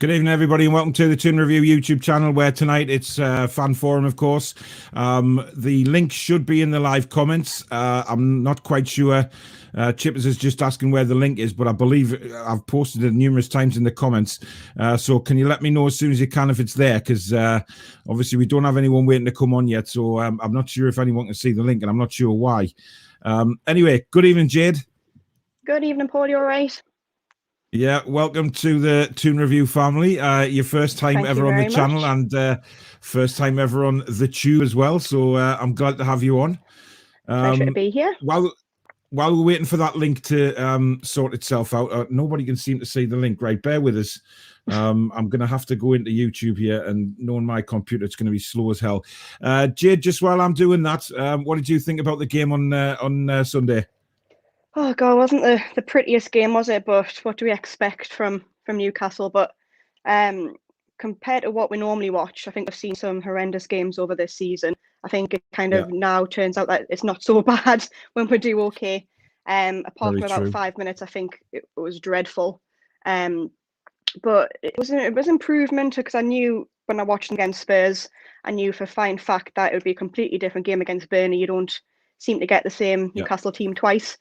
Good evening, everybody, and welcome to the Toon Review YouTube channel, where tonight it's fan forum, of course. The link should be in the live comments. I'm not quite sure. Chippers is just asking where the link is, but I believe I've posted it numerous times in the comments. So can you let me know as soon as you can if it's there? Because obviously we don't have anyone waiting to come on yet, so I'm not sure if anyone can see the link, and I'm not sure why. Anyway, good evening, Jade. Good evening, Paul. You all right? Yeah, welcome to the Toon Review family. Your first time ever on the channel, and first time ever on the Tube as well. So I'm glad to have you on. Pleasure to be here. While we're waiting for that link to sort itself out, nobody can seem to see the link. Right, bear with us. I'm going to have to go into YouTube here, and knowing my computer, it's going to be slow as hell. Jade, just while I'm doing that, what did you think about the game on Sunday? Oh God, it wasn't the prettiest game, was it? But what do we expect from Newcastle? But compared to what we normally watch, I think we've seen some horrendous games over this season. I think it kind of now turns out that it's not so bad when we do okay. Apart from about 5 minutes, I think it was dreadful. But it was improvement, because I knew when I watched against Spurs, I knew for a fine fact that it would be a completely different game against Burnley. You don't seem to get the same Newcastle team twice.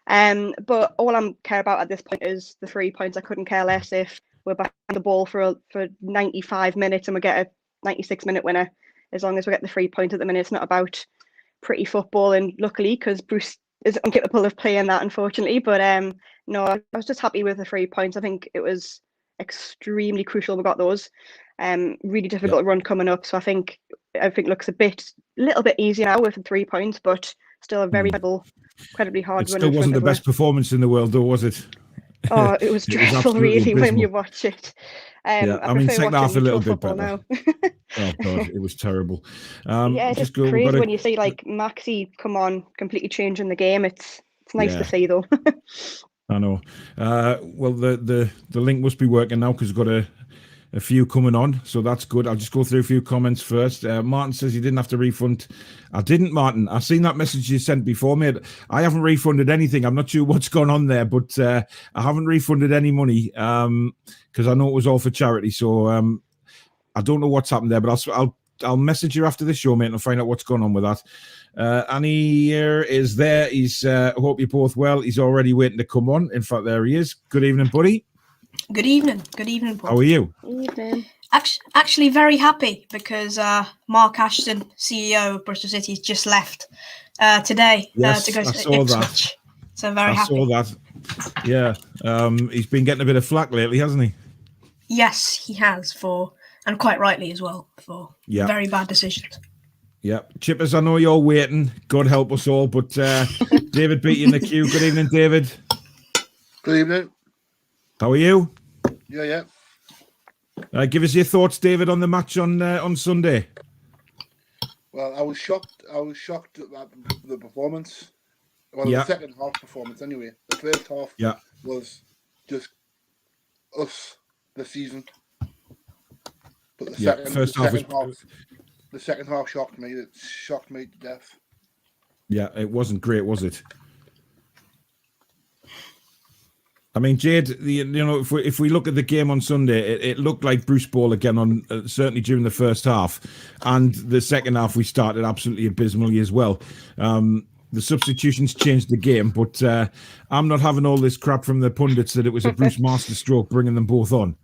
But all I care about at this point is the 3 points. I couldn't care less if we're behind the ball for 95 minutes and we get a 96-minute winner. As long as we get the 3 points at the minute, it's not about pretty football. And luckily, because Bruce is incapable of playing that, unfortunately. But no, I was just happy with the 3 points. I think it was extremely crucial we got those. Really difficult run coming up. So I think everything looks a little bit easier now with the 3 points, but still a very incredibly hard run. It still wasn't the best performance in the world, though, was it? Oh, it was dreadful, really, when you watch it. I mean, second half a little bit better. Now. Oh God, it was terrible. It's just crazy when you see like Maxi come on, completely changing the game. It's nice to see, though. I know. Well, the link must be working now, because we've got a few coming on, so that's good. I'll just go through a few comments first. Martin says he didn't have to refund. I didn't, Martin. I've seen that message you sent before, mate. I haven't refunded anything. I'm not sure what's gone on there, but I haven't refunded any money because I know it was all for charity. So I don't know what's happened there, but I'll message you after the show, mate, and I'll find out what's going on with that. Annie here is there. He's hope you're both well. He's already waiting to come on. In fact, there he is. Good evening, buddy. Good evening. Good evening, Paul. How are you? Evening. Actually, very happy, because Mark Ashton, CEO of Bristol City, has just left today to go to Ipswich. That. So very happy. I saw that. Yeah. He's been getting a bit of flack lately, hasn't he? Yes, he has, and quite rightly as well, for very bad decisions. Yeah. Chippers, I know you're waiting. God help us all. But David beat you in the queue. Good evening, David. Good evening. How are you? Yeah. Give us your thoughts, David, on the match on Sunday. Well, I was shocked. I was shocked at the performance. Well, the second half performance, anyway. The first half was just us this season. But the second half shocked me. It shocked me to death. Yeah, it wasn't great, was it? I mean, Jade, if we look at the game on Sunday, it looked like Bruce Ball again on certainly during the first half, and the second half we started absolutely abysmally as well. The substitutions changed the game, but I'm not having all this crap from the pundits that it was a Bruce masterstroke bringing them both on.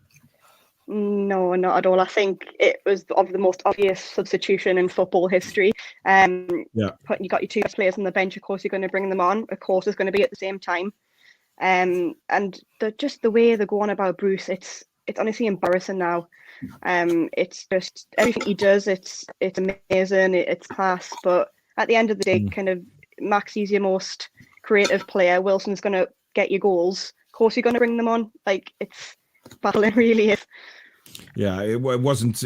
No, not at all. I think it was of the most obvious substitution in football history. You got your two best players on the bench. Of course, you're going to bring them on. Of course, it's going to be at the same time. And just the way they're going about Bruce, it's honestly embarrassing now. It's just everything he does. It's amazing. It's class. But at the end of the day, kind of Maxi's your most creative player. Wilson's going to get you goals. Of course, you're going to bring them on. Like, it's battling, really is. Yeah, it wasn't.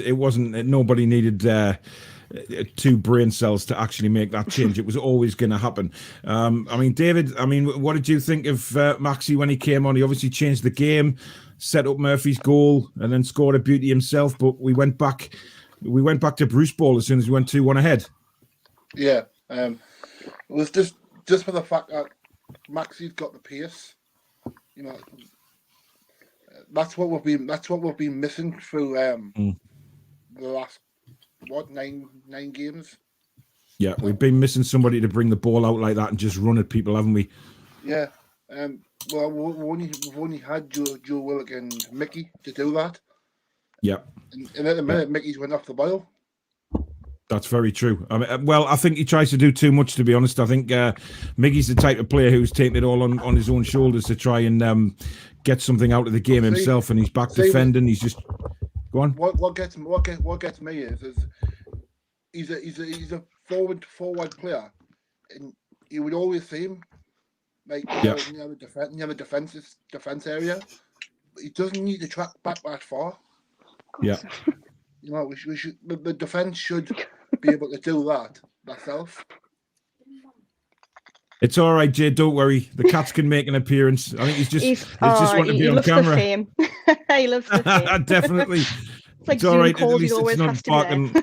Nobody needed two brain cells to actually make that change. It was always going to happen. I mean, David, what did you think of Maxi when he came on? He obviously changed the game, set up Murphy's goal, and then scored a beauty himself. But we went back to Bruce Ball as soon as we went 2-1 ahead. Yeah, it was just for the fact that Maxi's got the pace. that's what we've been missing through the last 9 games. Yeah, we've been missing somebody to bring the ball out like that and just run at people, haven't we? Yeah. Well, we've only had Joe Willock and Mickey to do that. Yeah. And at the minute, Mickey's went off the boil. That's very true. I mean, well, I think he tries to do too much, to be honest. I think Mickey's the type of player who's taking it all on his own shoulders to try and get something out of the game himself, and he's back defending. He's just go on. What gets me is he's a forward player, and you would always see him like near the defense area. He doesn't need to track back that far. Yeah. You know, we should. The defense should be able to do that themselves. It's all right, Jay. Don't worry. The cats can make an appearance. I think he's just wanting to be on camera. He loves the fame. Definitely. It's like it's all right. Zoom calls, At least it's not barking.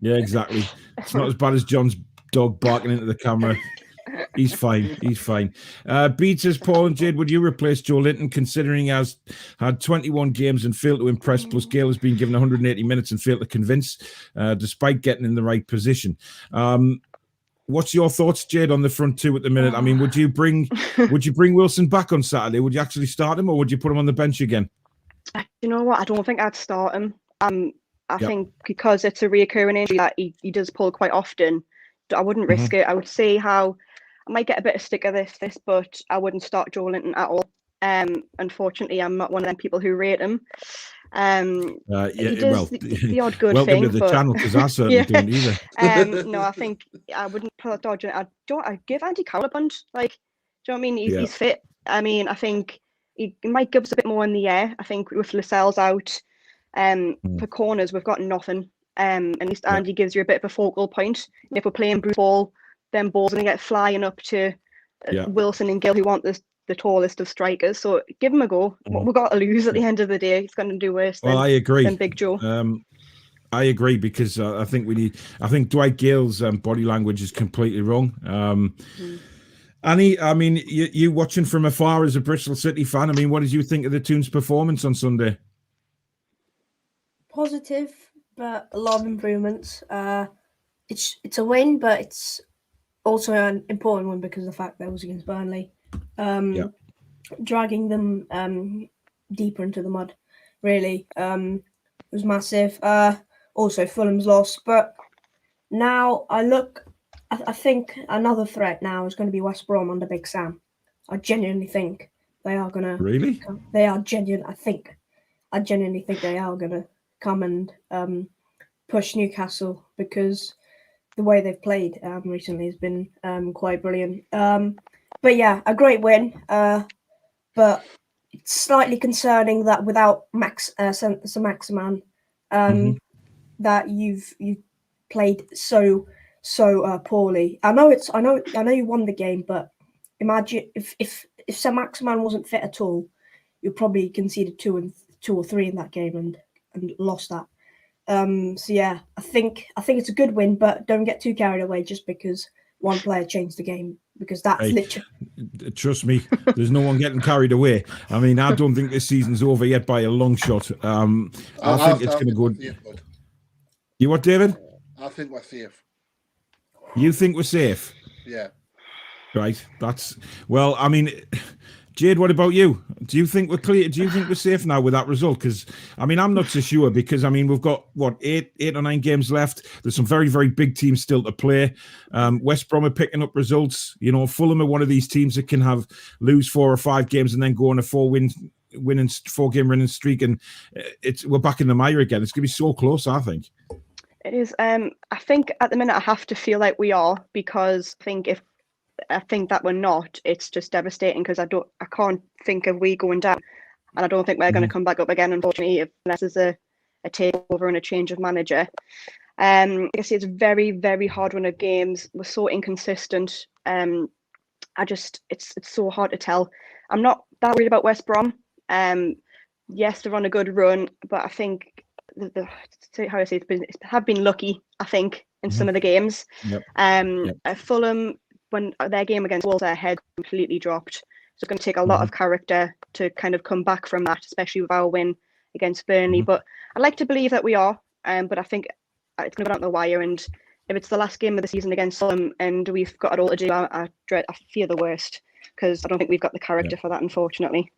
Yeah, exactly. It's not as bad as John's dog barking into the camera. He's fine. He's fine. Beat says, Paul and Jade, would you replace Joe Linton, considering he has had 21 games and failed to impress, plus Gale has been given 180 minutes and failed to convince, despite getting in the right position? What's your thoughts, Jade, on the front two at the minute? I mean, would you bring Wilson back on Saturday? Would you actually start him, or would you put him on the bench again? You know what? I don't think I'd start him. I think because it's a reoccurring injury that he does pull quite often, I wouldn't risk it. I would see how I might get a bit of stick of this, but I wouldn't start Joe Linton at all. Unfortunately, I'm not one of them people who rate him. He does the odd good welcome thing. To the channel, because I certainly don't either. No, I think I wouldn't put Dodge. I'd give Andy Cowell a punt. Like, do you know what I mean? He's fit. I mean, I think he might give us a bit more in the air. I think with Lascelles out, for corners, we've got nothing. At least Andy gives you a bit of a focal point. And if we're playing brute ball, then balls are going to get flying up to Wilson and Gill, who want the tallest of strikers. So give him a go. What we've got to lose at the end of the day, he's going to do worse I agree. Than Big Joe. I agree, because I think Dwight Gale's body language is completely wrong. Annie, I mean, you watching from afar as a Bristol City fan, I mean, what did you think of the Toon's performance on Sunday? Positive, but a lot of improvements. It's a win, but it's also an important one because of the fact that it was against Burnley. Dragging them deeper into the mud, really, was massive. Also, Fulham's loss, but now I think another threat now is going to be West Brom under Big Sam. I genuinely think they are going to. Really? They are genuine. I genuinely think they are going to come and push Newcastle, because the way they've played recently has been quite brilliant. But yeah, a great win. But it's slightly concerning that without Maximan, that you've played so poorly. I know you won the game, but imagine if Maximan wasn't fit at all, you probably conceded 2 or 3 in that game and lost that. So yeah, I think it's a good win, but don't get too carried away just because one player changed the game, because that's literally. Trust me, there's no one getting carried away. I mean, I don't think this season's over yet by a long shot. I think it's going to go. You what, David? I think we're safe. You think we're safe? Yeah. Right. Well, I mean, Jade, what about you? Do you think we're clear? Do you think we're safe now with that result? Because, I mean, I'm not so sure, because, I mean, we've got, 8 or 9 games left. There's some very, very big teams still to play. West Brom are picking up results. You know, Fulham are one of these teams that can lose 4 or 5 games and then go on a 4-game winning streak. And we're back in the mire again. It's going to be so close, I think. It is. I think at the minute I have to feel like we are, because I think that we're not, it's just devastating, because I can't think of we going down, and I don't think we're going to come back up again, unfortunately, unless there's a takeover and a change of manager. I guess it's very, very hard run of games. We're so inconsistent. It's so hard to tell. I'm not that worried about West Brom. Yes, they're on a good run, but I think have been lucky, I think, in some of the games. Fulham, when their game against Wolves, their head completely dropped. it's going to take a lot of character to kind of come back from that, especially with our win against Burnley. But I'd like to believe that we are, but I think it's going to go down the wire. And if it's the last game of the season against Fulham and we've got it all to do, I fear the worst, because I don't think we've got the character for that, unfortunately.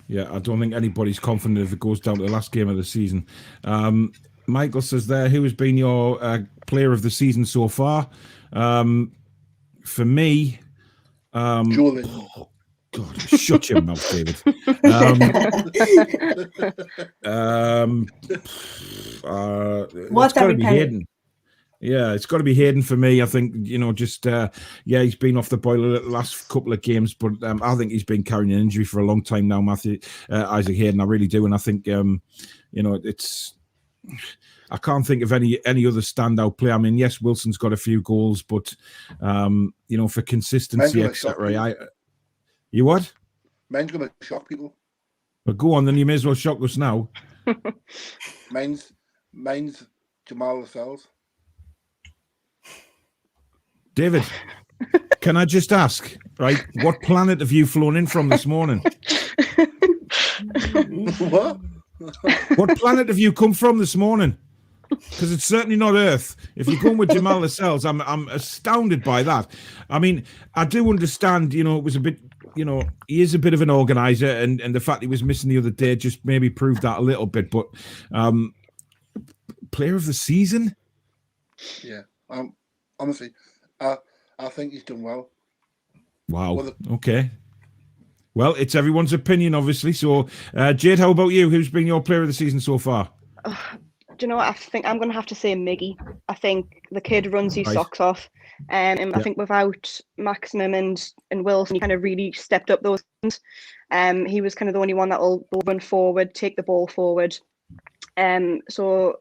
Yeah, I don't think anybody's confident if it goes down to the last game of the season. Michael says there, who has been your player of the season so far? For me, Julian. Oh, God, shut your mouth, David. It's got to be Hayden. Yeah, it's got to be Hayden for me. I think, he's been off the boil the last couple of games, but I think he's been carrying an injury for a long time now, Isaac Hayden. I really do. And I think, I can't think of any other standout player. I mean, yes, Wilson's got a few goals, but, for consistency, etc. You what? Mine's going to shock people. But go on, then you may as well shock us now. Mine's Jamal Lascelles. David, can I just ask, right, what planet have you flown in from this morning? What? What planet have you come from this morning? Because it's certainly not Earth. If you're going with Jamal Lascelles, I'm astounded by that. I mean, I do understand, it was a bit, he is a bit of an organizer, and the fact he was missing the other day just maybe proved that a little bit. But player of the season? Yeah, honestly, I think he's done well. Wow. Okay. Well, it's everyone's opinion, obviously. So, Jade, how about you? Who's been your player of the season so far? Do you know what? I think I'm going to have to say Miggy. I think the kid runs his socks off. And I think without Maximum and Wilson, he kind of really stepped up those things. He was kind of the only one that will run forward, take the ball forward. So,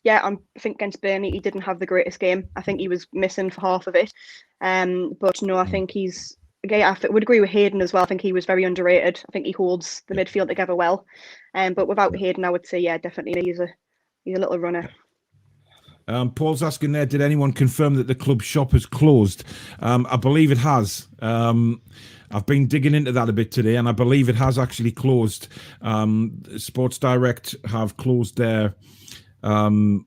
yeah, I think against Burnley, he didn't have the greatest game. I think he was missing for half of it. But no, I think he's... Okay, I would agree with Hayden as well. I think he was very underrated. I think he holds the midfield together well. But without Hayden, I would say, yeah, definitely he's a little runner. Paul's asking there, did anyone confirm that the club shop has closed? I believe it has. I've been digging into that a bit today, and I believe it has actually closed. Sports Direct have closed their... the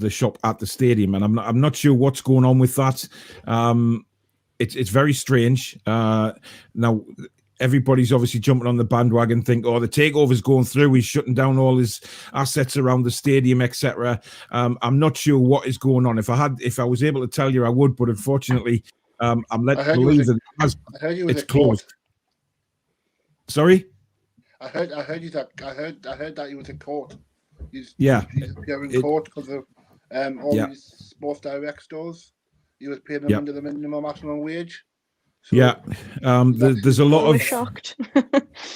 shop at the stadium, and I'm not sure what's going on with that. It's very strange. Now, everybody's obviously jumping on the bandwagon, think, the takeover's going through. He's shutting down all his assets around the stadium, etc. I'm not sure what is going on. If I was able to tell you, I would, but unfortunately, I'm led to believe that it's closed. Sorry, I heard that he was in court. He's appearing in court because of all these Sports Direct stores. He was paying them under the minimum maximum wage. So there's a lot of shocked.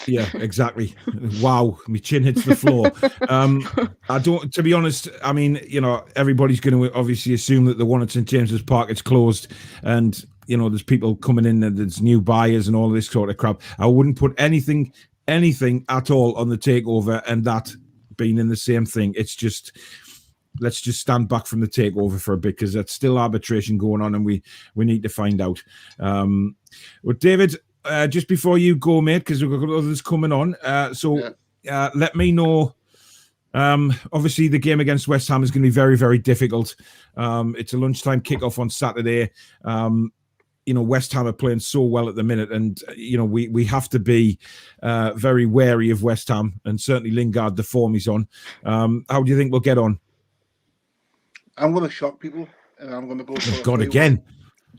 Yeah, exactly. Wow, my chin hits the floor. I don't, to be honest. I mean, everybody's going to obviously assume that the one at St James's Park is closed, and there's people coming in, and there's new buyers and all this sort of crap. I wouldn't put anything at all on the takeover and that being in the same thing. It's just, let's just stand back from the takeover for a bit, because that's still arbitration going on, and we need to find out. Well, David, just before you go, mate, because we've got others coming on. Let me know. Obviously, the game against West Ham is going to be very, very difficult. It's a lunchtime kickoff on Saturday. West Ham are playing so well at the minute, and we have to be very wary of West Ham, and certainly Lingard, the form he's on. How do you think we'll get on? I'm going to shock people, and I'm going to go for God again.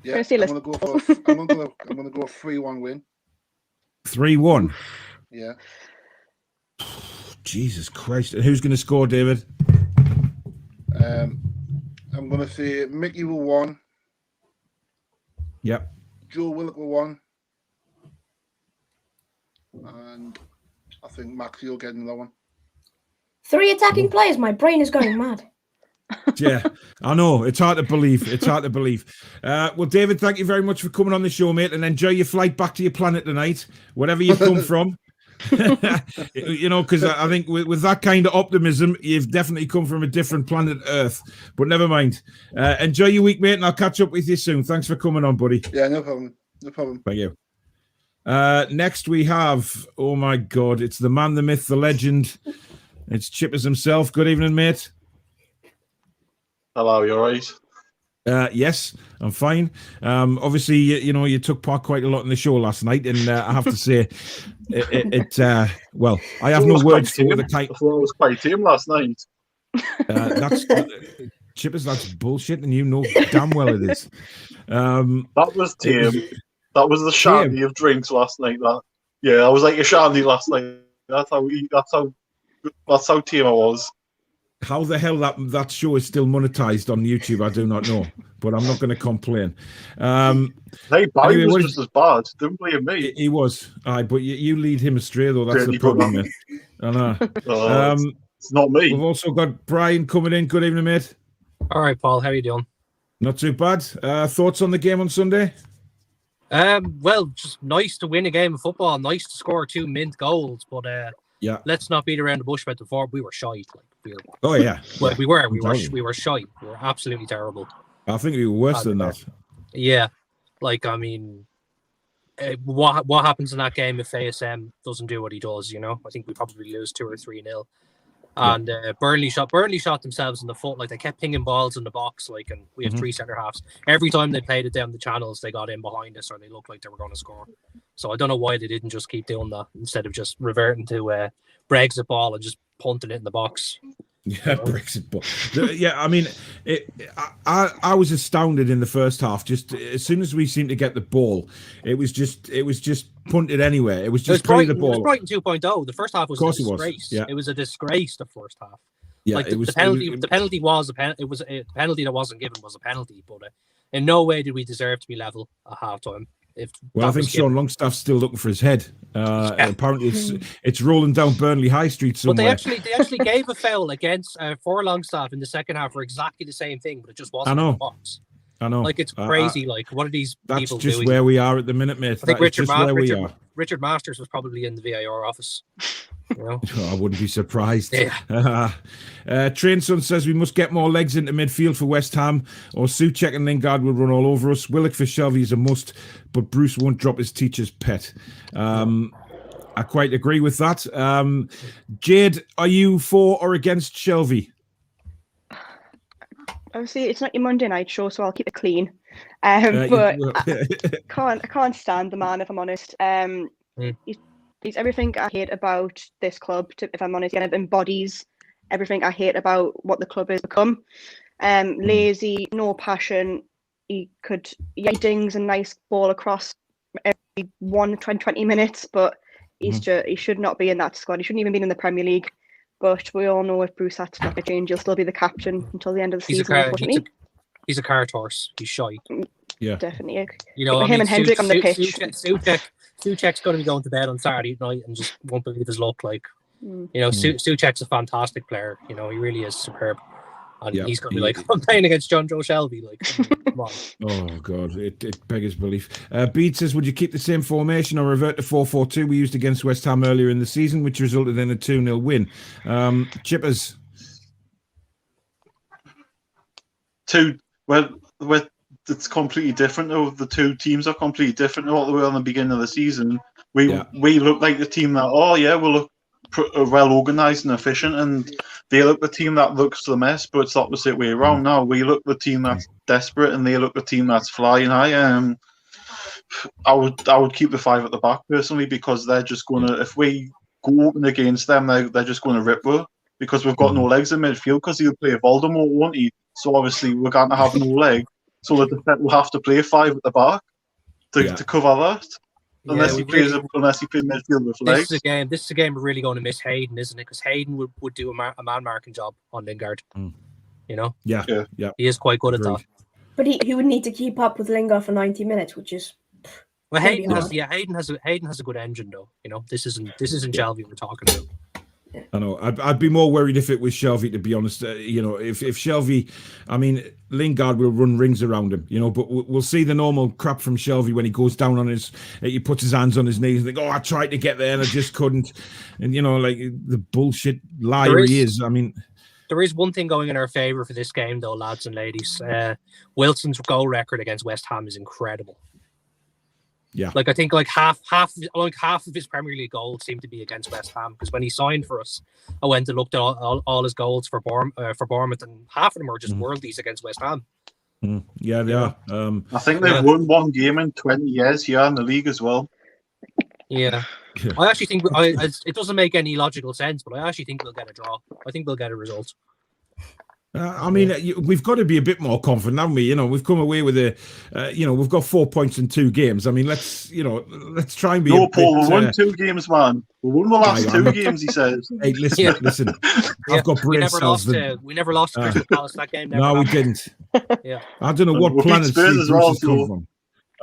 Yeah, I'm going to go for I'm going to go a 3-1 win. 3-1. Yeah. Jesus Christ! And who's going to score, David? I'm going to say Mickey will 1. Yep. Joe Willock will 1. And I think Maxi will get another one. 3 attacking players. My brain is going mad. Yeah, I know. It's hard to believe. Well, David, thank you very much for coming on the show, mate, and enjoy your flight back to your planet tonight, wherever you've come from. Because I think with that kind of optimism, you've definitely come from a different planet Earth. But never mind. Enjoy your week, mate, and I'll catch up with you soon. Thanks for coming on, buddy. Yeah, no problem. Thank you. Next we have, oh my God, it's the man, the myth, the legend. It's Chippers himself. Good evening, mate. Hello, you all right? Yes, I'm fine. Obviously, you took part quite a lot in the show last night, and I have to say, well, I have no words for the kind. I thought I was quite tame last night. That's Chippers. That's bullshit, and you know damn well it is. That was tame. That was the shandy of drinks last night. I was like a shandy last night. That's how tame I was. How the hell that show is still monetized on YouTube, I do not know, but I'm not going to complain. Hey, Barry was just as bad. Don't blame me. He was. But you lead him astray, though. That's the problem, mate. I know. It's not me. We've also got Brian coming in. Good evening, mate. All right, Paul. How are you doing? Not too bad. Thoughts on the game on Sunday? Well, just nice to win a game of football. Nice to score 2 mint goals, but let's not beat around the bush about the form. We were shy. Oh yeah. Well, we were shy. We were absolutely terrible. I think we were worse than that. Yeah, I mean, what happens in that game if ASM doesn't do what he does? I think we probably lose 2 or 3-0. And Burnley shot themselves in the foot. They kept pinging balls in the box. And we have 3 centre halves. Every time they played it down the channels, they got in behind us, or they looked like they were going to score. So I don't know why they didn't just keep doing that instead of just reverting to Brexit ball and just punting it in the box. Yeah, Brexit ball. I mean, I was astounded in the first half. Just as soon as we seemed to get the ball, it was just punted anywhere. It was just play the ball. It was Brighton 2.0. The first half was a disgrace. It was a disgrace. The first half. Yeah, the penalty was a penalty. It was a penalty that wasn't given was a penalty, but in no way did we deserve to be level at halftime. I think Sean Longstaff's still looking for his head. Apparently, it's rolling down Burnley High Street somewhere. But they actually gave a foul against for Longstaff in the second half for exactly the same thing, but it just wasn't in the box. I know. It's crazy. What are these people doing? That's just where we are at the minute, mate. I think Richard Masters was probably in the VAR office. I wouldn't be surprised. Yeah. Trainson says we must get more legs into midfield for West Ham, or Souček and Lingard will run all over us. Willock for Shelvey is a must, but Bruce won't drop his teacher's pet. I quite agree with that. Jade, are you for or against Shelvey? Obviously, it's not your Monday night show, so I'll keep it clean. But I can't stand the man, if I'm honest. He's everything I hate about this club. If I'm honest, it embodies everything I hate about what the club has become. Lazy, no passion. He dings a nice ball across every 20 minutes, but he should not be in that squad. He shouldn't even be in the Premier League. But we all know if Bruce had to make a change, he'll still be the captain until the end of the season. Unfortunately, he's a cart horse. He's shy. Yeah, definitely. Him and Hendrick on the pitch. Souček's going to be going to bed on Saturday night and just won't believe his luck. Souček's a fantastic player. He really is superb. And he's going to be I'm playing against John Joe Shelvey. Come on. Oh, God. It beggars belief. Bede says, would you keep the same formation or revert to 4-4-2 we used against West Ham earlier in the season, which resulted in a 2-0 win? Chippers? It's completely different, though. The two teams are completely different to what they were on the beginning of the season. We look like the team that, we'll look well organised and efficient, and they look the team that looks the mess, but it's the opposite way around now. We look the team that's desperate, and they look the team that's flying high. I would keep the 5 at the back personally, because they're just going to, if we go open against them, they're just going to rip us, because we've got no legs in midfield, because he'll play Voldemort, won't he? So obviously we're going to have no leg, so the defence will have to play 5 at the back to cover that. Unless he plays midfield with legs. This is a game we're really going to miss Hayden, isn't it? Because Hayden would do a man marking job on Lingard. Yeah. He is quite good at that. But he would need to keep up with Lingard for 90 minutes, which is Hayden has a good engine though. This isn't Shelvey we're talking about. I know. I'd be more worried if it was Shelvey, to be honest. If Shelvey, Lingard will run rings around him, but we'll see the normal crap from Shelvey when he goes down on he puts his hands on his knees and think, I tried to get there and I just couldn't. And, the bullshit liar he is. There is one thing going in our favour for this game, though, lads and ladies. Wilson's goal record against West Ham is incredible. Yeah. Like I think like half of his Premier League goals seem to be against West Ham, because when he signed for us, I went and looked at all his goals for Bournemouth, and half of them were just worldies against West Ham. Yeah, they are. I think they've won one game in 20 years here in the league as well. Yeah. I actually think it doesn't make any logical sense, but I actually think we'll get a draw. I think we'll get a result. I mean, we've got to be a bit more confident, haven't we? We've come away with we've got 4 points in 2 games. I mean, let's try and be. No, Paul, we won 2 games, man. We won the last 2 games, he says. Hey, listen. I've got brain cells. We never lost to Crystal Palace that game. No, we didn't. Yeah. I don't know what planet Steve Bruce has come from.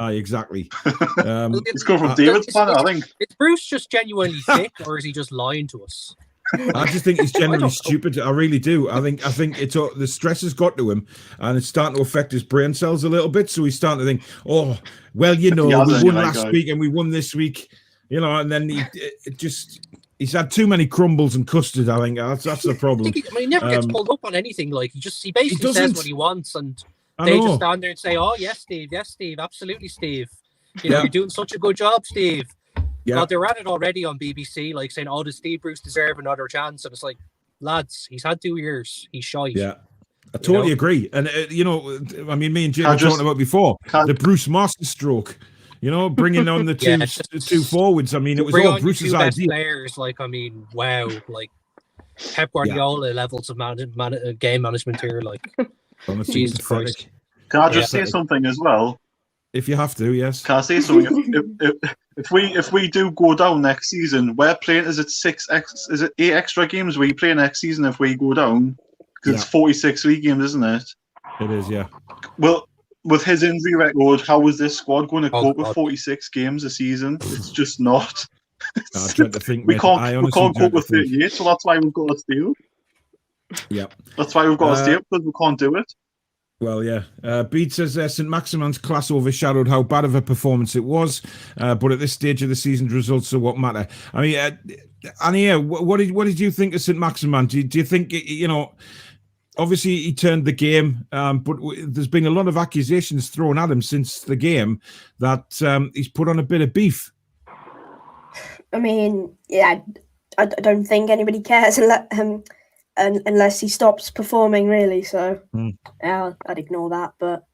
Exactly. It's come from David's planet, I think. Is Bruce just genuinely thick, or is he just lying to us? I just think he's generally stupid. I really do. I think it's the stress has got to him, and it's starting to affect his brain cells a little bit. So he's starting to think, oh, well, we won last week and we won this week, and then he's had too many crumbles and custard. I think that's the problem. He never gets pulled up on anything. Like he basically says what he wants, and they just stand there and say, "Oh, yes, Steve, absolutely, Steve. You're doing such a good job, Steve." Yeah. God, they were at it already on BBC, like saying, "Oh, does Steve Bruce deserve another chance?" And it's like, lads, he's had 2 years. He's shite. Yeah, I totally agree. And I mean, me and Jim were talking about before the Bruce masterstroke. Bringing on the two forwards. I mean, it was all Bruce's idea. Players, like, I mean, wow, like Pep Guardiola levels of game management here. Like, Jesus Christ. Can I just say something as well? If you have to, yes. Can I say something? If we do go down next season, we're playing. Is it 8 extra games we play next season if we go down? Because it's 46 league games, isn't it? It is, yeah. Well, with his injury record, how is this squad going to cope with 46 games a season? It's just not. I'm trying to think. We can't cope with 38, so that's why we've got to steal. Yeah. That's why we've got to steal, because we can't do it. Well, yeah. Bede says St. Maximin's class overshadowed how bad of a performance it was, but at this stage of the season, results are what matter. I mean, Annie, what did you think of St. Maximin? Do you think, obviously he turned the game, but there's been a lot of accusations thrown at him since the game that he's put on a bit of beef. I mean, yeah, I don't think anybody cares unless he stops performing, really. So I'd ignore that. But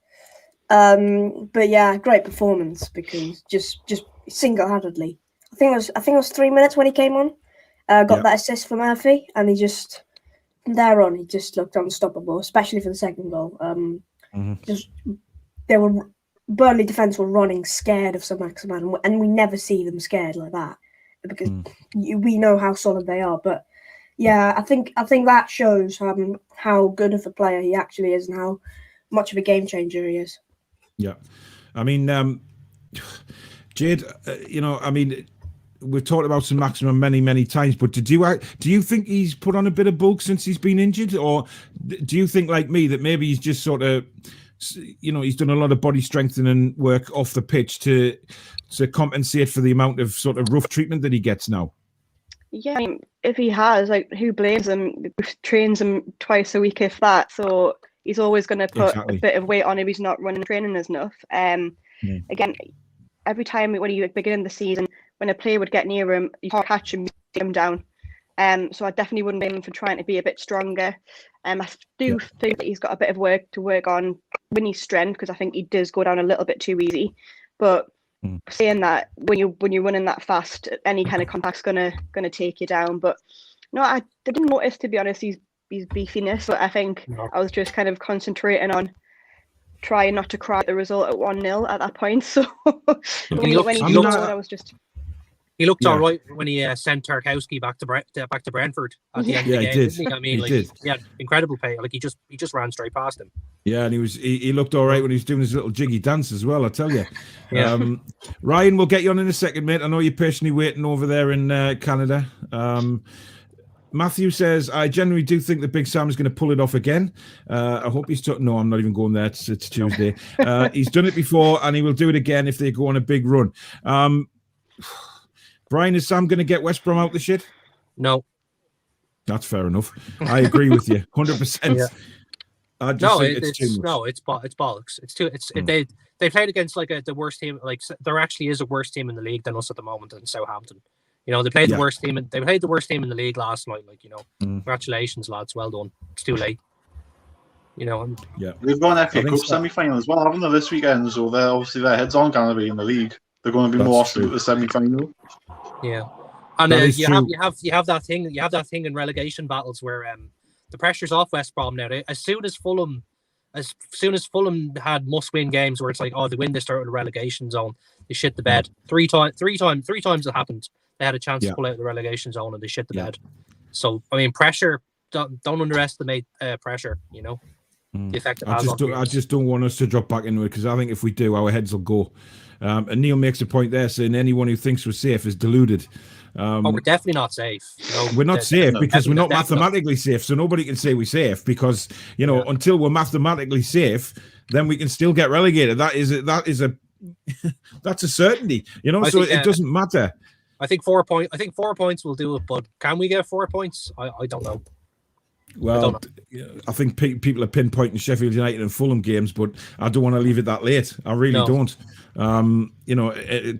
yeah, great performance, because just single-handedly. I think it was 3 minutes when he came on. Got that assist for Murphy, and he just from there on he just looked unstoppable, especially for the second goal. Burnley defence were running scared of St. Maximin, and we never see them scared like that, because we know how solid they are. But yeah, I think that shows how good of a player he actually is and how much of a game changer he is. Yeah, I mean, Jade, I mean, we've talked about St. Maximin many times, but do you think he's put on a bit of bulk since he's been injured, or do you think, like me, that maybe he's just sort of, he's done a lot of body strengthening work off the pitch to compensate for the amount of sort of rough treatment that he gets now? Yeah, I mean, if he has, like, who blames him? Trains him twice a week, if that. So he's always going to put a bit of weight on him. He's not running training enough. Again, every time when you begin the season, when a player would get near him, you can't catch him, take him down. So I definitely wouldn't blame him for trying to be a bit stronger. I do think that he's got a bit of work to work on when he's strength, because I think he does go down a little bit too easy. But saying that, when you're running that fast, any kind of contact's gonna take you down. But no, I didn't notice, to be honest, his beefiness. But I think I was just kind of concentrating on trying not to cry at the result at 1-0 at that point. So when he scored, I was just. He looked all right when he sent Tarkowski back to Brentford at the end of the game. Didn't he? I mean, he had incredible play. Like he just ran straight past him. Yeah, and he looked all right when he was doing his little jiggy dance as well, I tell you. Ryan, we'll get you on in a second, mate. I know you're patiently waiting over there in Canada. Matthew says, I generally do think that Big Sam is going to pull it off again. I hope he's... No, I'm not even going there. It's Tuesday. He's done it before, and he will do it again if they go on a big run. Brian, is Sam going to get West Brom out the shit? No. That's fair enough. I agree with you, 100%. I just think it's too much. No, it's bollocks. It's too. They played against like the worst team. Like there actually is a worse team in the league than us at the moment in Southampton. You know, they played the worst team. They played the worst team in the league last night. Like, you know, congratulations, lads. Well done. It's too late. You know. They've got an FA Cup semi-final as well, haven't they, this weekend? So they're obviously their heads aren't going to be in the league. They're going to be more often at the semi-final. Yeah, and you have that thing. You have that thing in relegation battles where the pressure's off West Brom now. As soon as Fulham had must-win games where it's like, oh, they win this, they're out of the relegation zone. They shit the bed. Three times it happened. They had a chance to pull out of the relegation zone and they shit the bed. So I mean, pressure. Don't underestimate pressure. You know, the effect it has. I just don't want us to drop back into it, because I think if we do, our heads will go. And Neil makes a point there saying anyone who thinks we're safe is deluded. We're definitely not safe. No, we're not safe because we're not mathematically safe. So nobody can say we're safe, because until we're mathematically safe, then we can still get relegated. That's a certainty. You know, so it doesn't matter. I think 4 points will do it, but can we get 4 points? I don't know. Well, I think people are pinpointing Sheffield United and Fulham games, but I don't want to leave it that late. I really don't.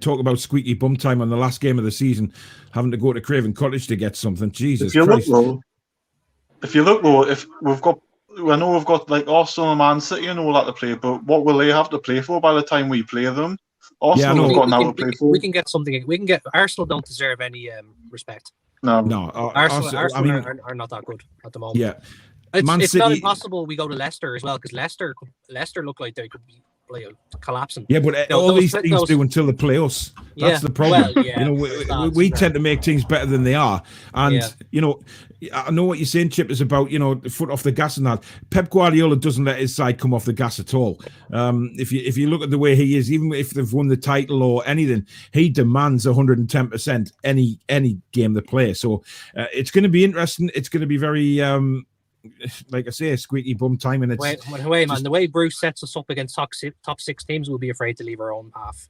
Talk about squeaky bum time on the last game of the season, having to go to Craven Cottage to get something. Jesus Christ. If you look though, I know we've got like Arsenal and Man City and all that to play, but what will they have to play for by the time we play them? Arsenal have got now to play for. We can get something. We can get. Arsenal don't deserve any respect. No. Arsenal are not that good at the moment. Yeah, it's not impossible. We go to Leicester as well, because Leicester look like they could be collapsing. Yeah, but all these teams do until they play us. That's the problem. Well, we tend to make things better than they are. And I know what you're saying, Chip, is about the foot off the gas and that. Pep Guardiola doesn't let his side come off the gas at all. If you look at the way he is, even if they've won the title or anything, he demands 110% any game they play. So it's going to be interesting. It's going to be very like I say, squeaky bum time, and it's man. The way Bruce sets us up against top six teams, we'll be afraid to leave our own half.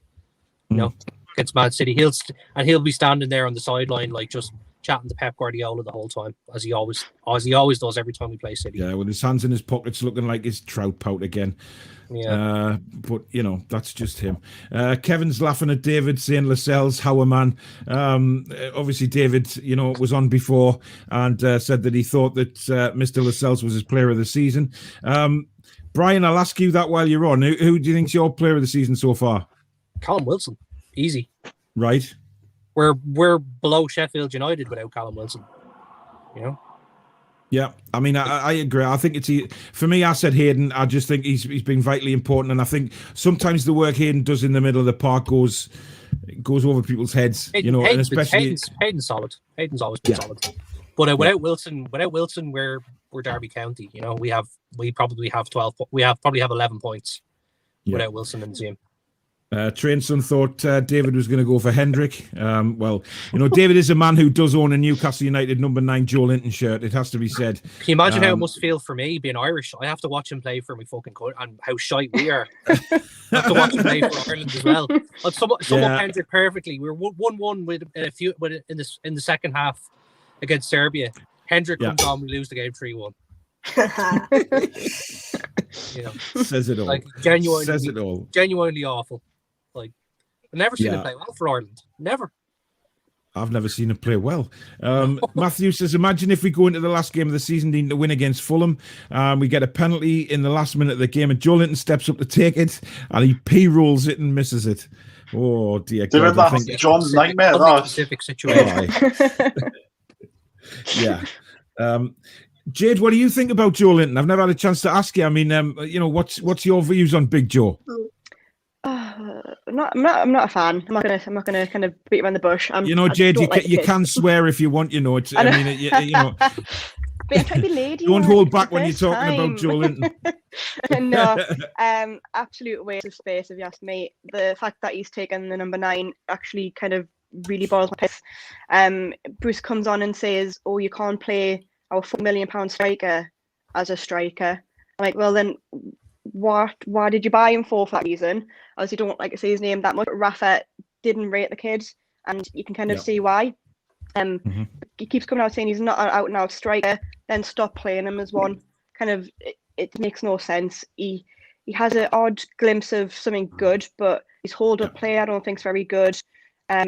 You know, against Man City, he'll be standing there on the sideline, like just chatting to Pep Guardiola the whole time, as he always does every time we play City. Yeah, with his hands in his pockets, looking like his trout pout again. Yeah, but that's just him. Kevin's laughing at David, saying Lascelles, how a man. Obviously, David, was on before and said that he thought that Mr. Lascelles was his player of the season. Brian, I'll ask you that while you're on. Who do you think's your player of the season so far? Callum Wilson, easy. Right. We're below Sheffield United without Callum Wilson. Yeah, I mean, I agree. I think for me, I said Hayden. I just think he's been vitally important, and I think sometimes the work Hayden does in the middle of the park goes over people's heads. And especially Hayden's solid. Hayden's always been solid. But without Wilson, we're Derby County. We probably have 12. We probably have 11 points without Wilson in the team. Trainson thought David was going to go for Hendrick. David is a man who does own a Newcastle United number 9 Joe Linton shirt. It has to be said. Can you imagine how it must feel for me being Irish? I have to watch him play for my fucking country, and how shite we are. I have to watch him play for Ireland as well. Someone Hendrick perfectly. We were 1-1 with a few in the second half against Serbia. Hendrick comes on, we lose the game 3-1. Says it all. Like genuinely awful. Like, I've never seen him play well for Ireland. Never. I've never seen him play well. Matthew says, imagine if we go into the last game of the season needing to win against Fulham. We get a penalty in the last minute of the game, and Joe Linton steps up to take it, and he p-rolls it and misses it. Oh, dear God. I think John's nightmare. Specific situation. Yeah. Jade, what do you think about Joe Linton? I've never had a chance to ask you. I mean, what's your views on Big Joe? I'm not a fan. I'm not gonna kind of beat around the bush. Jade, you can swear if you want. But I'm trying to be lady. Don't hold back when you're talking about Joe Linton. No, absolute waste of space if you ask me. The fact that he's taken the number 9 actually kind of really boils my piss. Bruce comes on and says, "Oh, you can't play our £4 million striker as a striker." I'm like, well then, why did you buy him for that reason? Obviously, don't like to say his name that much. But Rafa didn't rate the kid, and you can kind of see why. He keeps coming out saying he's not an out-and-out striker, then stop playing him as one. Kind of, it makes no sense. He has an odd glimpse of something good, but his hold-up play I don't think is very good.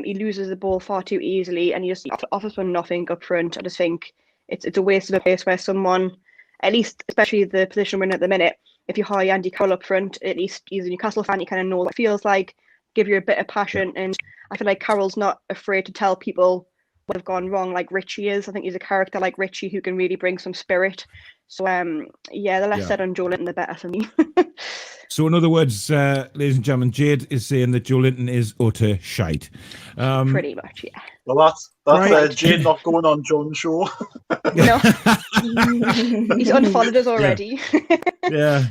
He loses the ball far too easily, and he just offers for nothing up front. I just think it's a waste of a place where someone, at least especially the position we're in at the minute, if you hire Andy Carroll up front, at least he's a Newcastle fan, you kind of know what it feels like, give you a bit of passion, and I feel like Carroll's not afraid to tell people what have gone wrong like Richie is. I think he's a character like Richie who can really bring some spirit. So the less said on Joe Linton, the better for me. So in other words, ladies and gentlemen, Jade is saying that Joe Linton is utter shite. Pretty much, yeah. Well, that's right. Jade not going on John's show. No, he's unfollowed us already. Yeah,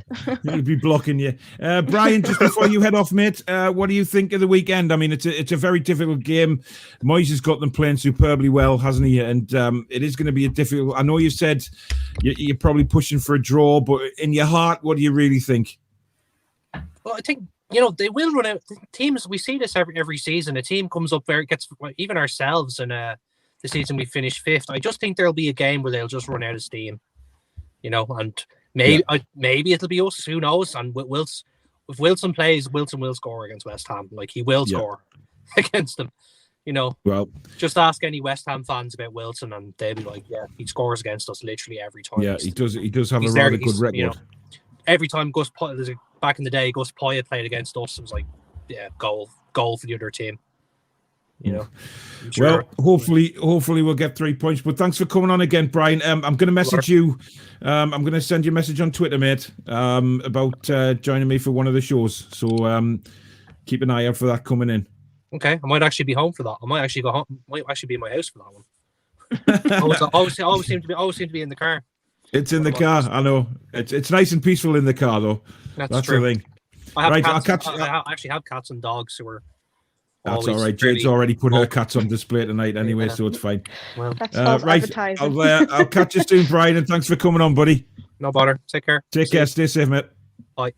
he'll be blocking you. Brian, just before you head off, mate, what do you think of the weekend? I mean, it's a very difficult game. Moyes has got them playing superbly well, hasn't he? And it is going to be a difficult. I know you said you're probably pushing for a draw, but in your heart, what do you really think? Well, I think they will run out. Teams, we see this every season. A team comes up gets even ourselves, and the season we finished 5th. I just think there'll be a game where they'll just run out of steam, and maybe it'll be us. Who knows? And if Wilson plays, Wilson will score against West Ham. Like he will score against them. Well, just ask any West Ham fans about Wilson, and they'll be like, "Yeah, he scores against us literally every time." Yeah, he does. He does have a rather good record. Every time Gus back in the day, Gus Poyet played against us, it was like, goal for the other team. Well, hopefully we'll get 3 points. But thanks for coming on again, Brian. I'm going to message you. I'm going to send you a message on Twitter, mate, about joining me for one of the shows. So keep an eye out for that coming in. Okay, I might actually be home for that. I might actually go home. Might actually be in my house for that one. always seem to be in the car. It's in the car. I know. It's nice and peaceful in the car, though. That's true. The thing. I actually have cats and dogs who are. That's all right. Jade's already put her cats on display tonight anyway, so it's fine. Well, that's advertising. I'll catch you soon, Brian, and thanks for coming on, buddy. No bother. Take care. Take care. Stay safe, mate. Bye.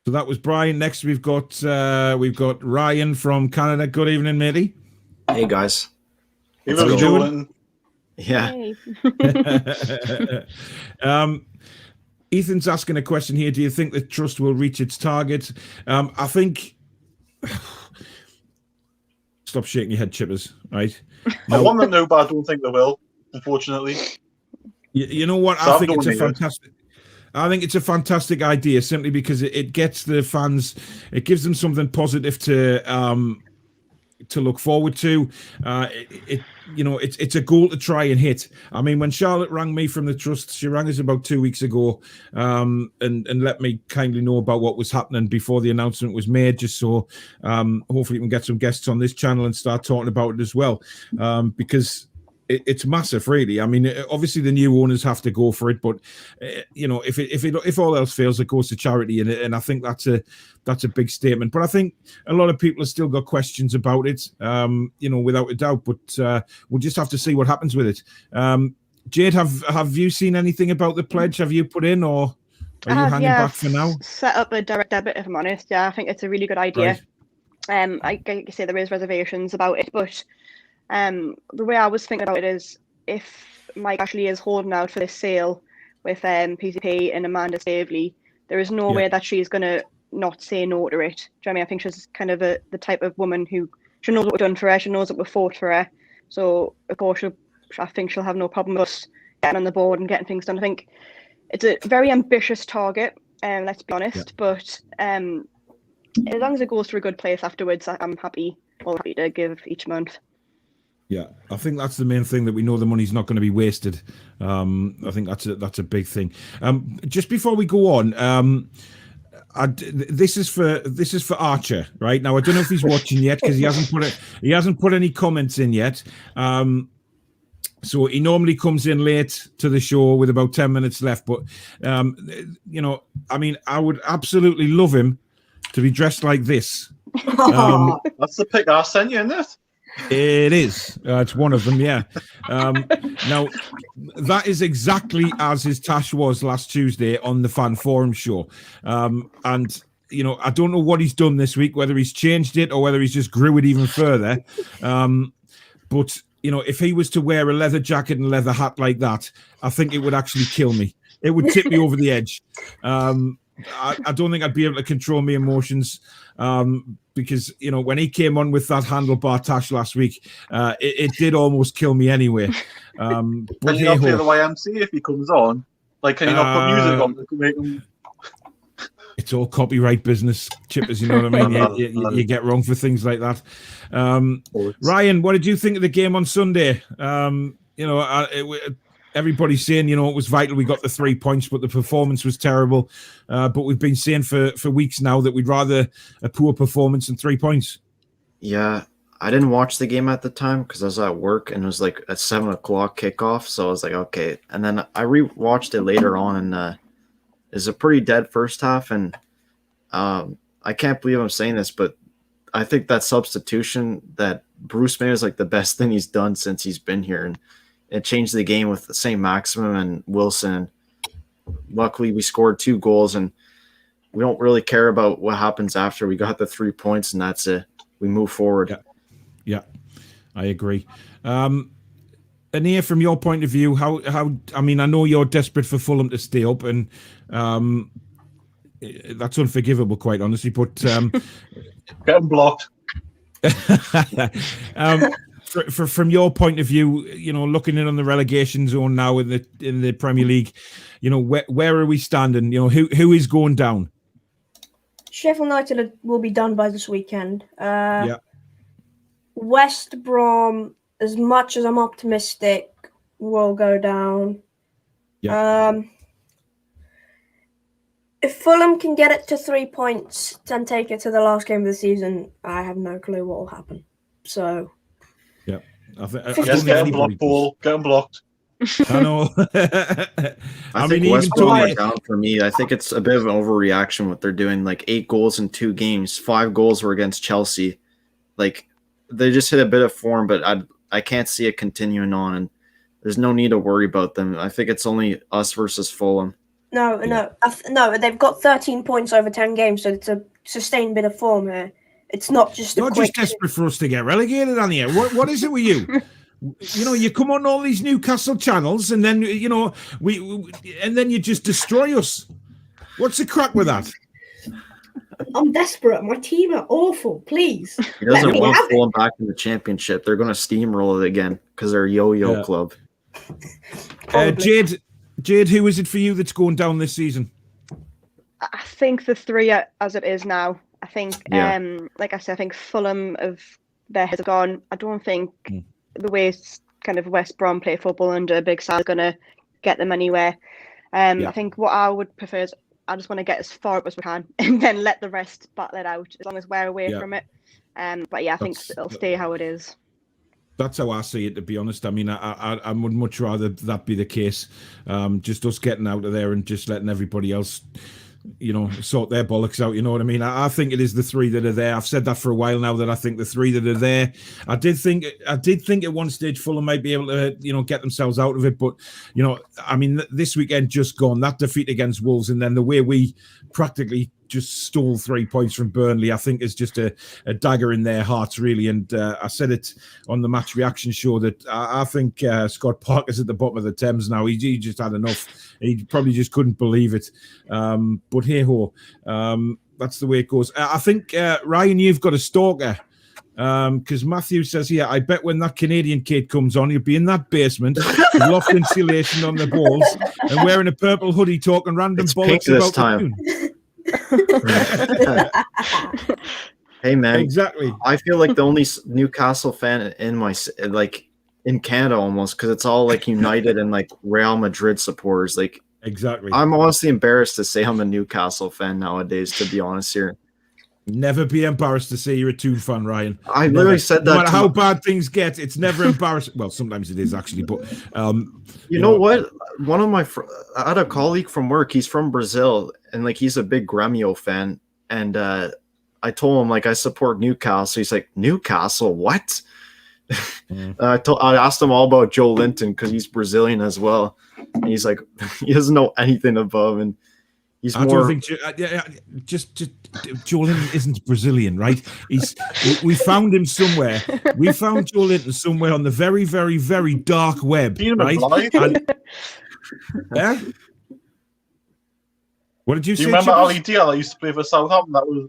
So that was Brian. Next, we've got Ryan from Canada. Good evening, matey. Hey guys. How you doing? Yeah. Hey. Ethan's asking a question here. Do you think the trust will reach its target? I think. Stop shaking your head, Chippers. Right. I want them to, but I don't think they will. Unfortunately. You know what? I think it's a fantastic. I think it's a fantastic idea, simply because it gets the fans. It gives them something positive to look forward to. It's a goal to try and hit. I mean, when Charlotte rang me from the trust, she rang us about 2 weeks ago, and let me kindly know about what was happening before the announcement was made, just so hopefully we can get some guests on this channel and start talking about it as well, because it's massive, really. I mean, obviously the new owners have to go for it, but if all else fails, it goes to charity, and I think that's a big statement. But I think a lot of people have still got questions about it, without a doubt. But we'll just have to see what happens with it. Jade, have you seen anything about the pledge? Have you put in, or are you hanging back for now? Set up a direct debit, if I'm honest. Yeah, I think it's a really good idea. Right. I say there is reservations about it, but. The way I was thinking about it is, if Mike Ashley is holding out for this sale with PCP and Amanda Staveley, there is no way that she's going to not say no to it. Do you know what I mean? I think she's kind of the type of woman who, she knows what we've done for her, she knows that we've fought for her. So, of course, I think she'll have no problem with us getting on the board and getting things done. I think it's a very ambitious target, let's be honest, but as long as it goes to a good place afterwards, I'm happy to give each month. Yeah, I think that's the main thing, that we know the money's not going to be wasted. I think that's a big thing. Just before we go on, this is for Archer, right? Now I don't know if he's watching yet, because he hasn't put any comments in yet. So he normally comes in late to the show with about 10 minutes left. But I mean, I would absolutely love him to be dressed like this. That's the pic I sent you, isn't it? It is. It's one of them, yeah. Now, that is exactly as his tash was last Tuesday on the Fan Forum show. And, I don't know what he's done this week, whether he's changed it or whether he's just grew it even further. But, if he was to wear a leather jacket and leather hat like that, I think it would actually kill me. it would tip me over the edge. I don't think I'd be able to control my emotions because, you know, when he came on with that handlebar tash last week, it did almost kill me anyway. But can you not play the YMC if he comes on? Like, can you not put music on to make him... It's all copyright business, Chippers, you know what I mean? You get wrong for things like that. Ryan, what did you think of the game on Sunday? You know, everybody's saying, you know, it was vital we got the 3 points, but the performance was terrible. But we've been saying for weeks now that we'd rather a poor performance than 3 points. Yeah, I didn't watch the game at the time because I was at work and it was like a 7 o'clock kickoff. So I was like, okay. And then I rewatched it later on and it's a pretty dead first half. And I can't believe I'm saying this, but I think that substitution that Bruce made is like the best thing he's done since he's been here. And it changed the game with St. Maximum and Wilson. Luckily, we scored 2 goals, and we don't really care about what happens after. We got the 3 points, and that's it. We move forward. Yeah, I agree. Anir, from your point of view, how? I mean, I know you're desperate for Fulham to stay up, and that's unforgivable, quite honestly. But get blocked. From your point of view, you know, looking in on the relegation zone now in the Premier League, you know, where are we standing? You know, who is going down? Sheffield United will be done by this weekend. West Brom, as much as I'm optimistic, will go down. Yeah. If Fulham can get it to 3 points and take it to the last game of the season, I have no clue what will happen. So. Yeah, get him blocked, Paul. Get him blocked. I know. I mean, West Brom are down for me. I think it's a bit of an overreaction what they're doing. Like 8 goals in 2 games, 5 goals were against Chelsea. Like they just hit a bit of form, but I can't see it continuing on. And there's no need to worry about them. I think it's only us versus Fulham. No. They've got 13 points over 10 games, so it's a sustained bit of form here. It's not just you're just desperate for us to get relegated on here. What is it with you? You know, you come on all these Newcastle channels, and then you know and then you just destroy us. What's the crack with that? I'm desperate. My team are awful. Please. He doesn't want Fulham back in the Championship. They're going to steamroll it again because they're a yo-yo club. Jade, who is it for you that's going down this season? I think the 3 as it is now. I think, like I said, I think Fulham their heads are gone. I don't think the way kind of West Brom play football under Big Sal is going to get them anywhere. I think what I would prefer is I just want to get as far up as we can and then let the rest battle it out as long as we're away from it. But yeah, I think it'll stay how it is. That's how I see it, to be honest. I mean, I would much rather that be the case. Just us getting out of there and just letting everybody else, you know, sort their bollocks out. You know what I mean? I think it is the 3 that are there. I've said that for a while now, that I think the 3 that are there. I did think at one stage Fulham might be able to, you know, get themselves out of it. But, you know, I mean, this weekend just gone, that defeat against Wolves, and then the way we practically just stole 3 points from Burnley, I think is just a dagger in their hearts, really. And I said it on the match reaction show that I think Scott Parker's at the bottom of the Thames now. He just had enough. He probably just couldn't believe it. But hey ho, that's the way it goes. I think Ryan, you've got a stalker. Because Matthew says here, I bet when that Canadian kid comes on, he'll be in that basement with loft insulation on the balls and wearing a purple hoodie talking random bollocks about time. Hey man, exactly. I feel like the only Newcastle fan in Canada almost, because it's all like United and like Real Madrid supporters. Like exactly. I'm honestly embarrassed to say I'm a Newcastle fan nowadays, to be honest here. Never be embarrassed to say you're a Toon fan, Ryan. I literally said that. No matter how bad things get, it's never embarrassing. Well, sometimes it is actually, but you know what? One of my I had a colleague from work. He's from Brazil, and like he's a big Grêmio fan. And I told him like I support Newcastle. He's like, Newcastle, what? I asked him all about Joe Linton because he's Brazilian as well. And he's like, he doesn't know anything about him. And he's more. Don't think just Joe Linton isn't Brazilian, right? We found him somewhere. We found Joe Linton somewhere on the very, very, very dark web, right? And, What did you say? Do you remember Chippers? Ali Dial that used to play for Southampton? Do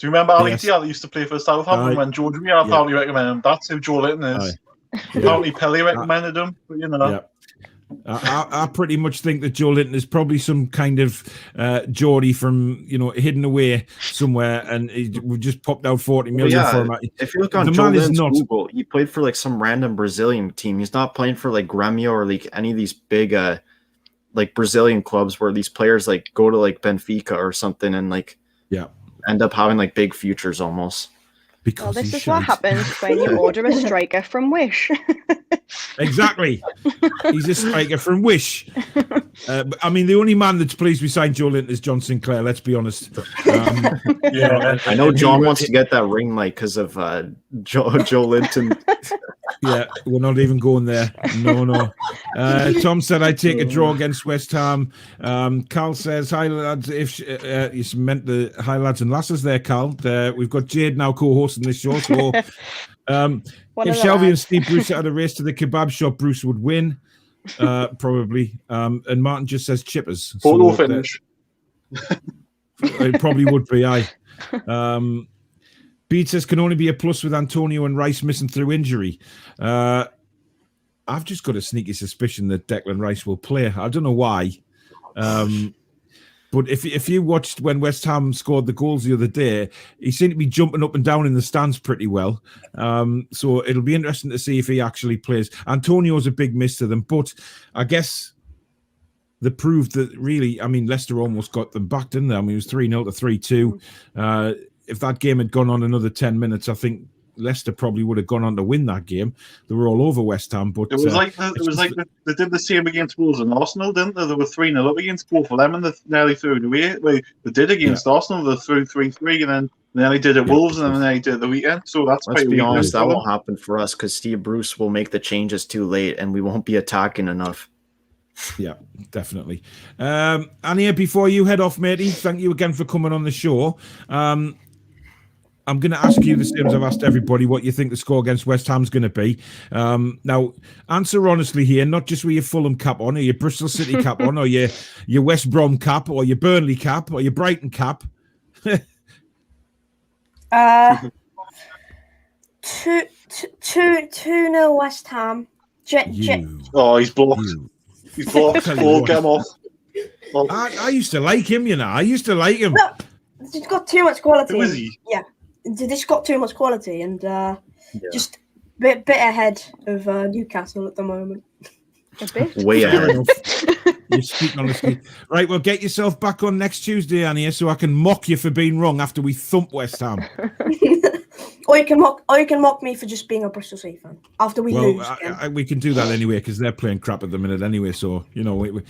you remember Ali Dial that used to play for Southampton when George Weah apparently recommended him? That's who Joe Linton is. Apparently Pelly recommended him, but you know. Yeah. I pretty much think that Joe Linton is probably some kind of Geordie from, hidden away somewhere, and we just popped out 40 million for him. If you look on Joe Linton's Google, he played for like some random Brazilian team. He's not playing for like Grêmio or like any of these big like Brazilian clubs where these players like go to like Benfica or something and like end up having like big futures almost. Well, this is what happens when you order a striker from Wish. Exactly. He's a striker from Wish. I mean, the only man that's pleased we signed Joe Linton is John Sinclair, let's be honest. I know John wants to get that ring light because of Joe Linton. Yeah, we're not even going there. No. Tom said I'd take a draw against West Ham. Carl says, hi lads, if you meant the hi lads and lasses there, Carl. We've got Jade now co-hosting this show, so if Shelby and Steve Bruce had a race to the kebab shop, Bruce would win, probably. And Martin just says chippers. Photo finish. It probably would be, aye. Beat says can only be a plus with Antonio and Rice missing through injury. I've just got a sneaky suspicion that Declan Rice will play. I don't know why. But if you watched when West Ham scored the goals the other day, he seemed to be jumping up and down in the stands pretty well. So it'll be interesting to see if he actually plays. Antonio's a big miss to them, but I guess they proved that really, Leicester almost got them back, didn't they? It was 3-0 to 3-2. If that game had gone on another 10 minutes, I think Leicester probably would have gone on to win that game. They were all over West Ham, but it was they did the same against Wolves and Arsenal, didn't they? They were 3-0 up against both of them, and they nearly threw it away. They did against Arsenal. They threw 3-3, and then nearly did it Wolves, and then they did the weekend. So let's be honest, that won't happen for us because Steve Bruce will make the changes too late, and we won't be attacking enough. Yeah, definitely. Anya, before you head off, matey, thank you again for coming on the show. I'm going to ask you the same as I've asked everybody what you think the score against West Ham's going to be. Now, answer honestly here, not just with your Fulham cap on, or your Bristol City cap on, or your West Brom cap, or your Burnley cap, or your Brighton cap. 2-0 West Ham. Oh, he's blocked. He's blocked. Oh, get him off. I used to like him, I used to like him. No, he's got too much quality. Who is he? Yeah. This got too much quality and just a bit ahead of Newcastle at the moment. A bit? Way ahead. You speak honestly. Right, well, get yourself back on next Tuesday, Annie, so I can mock you for being wrong after we thump West Ham. Or you can mock me for just being a Bristol City fan after we lose. We can do that anyway because they're playing crap at the minute anyway. So we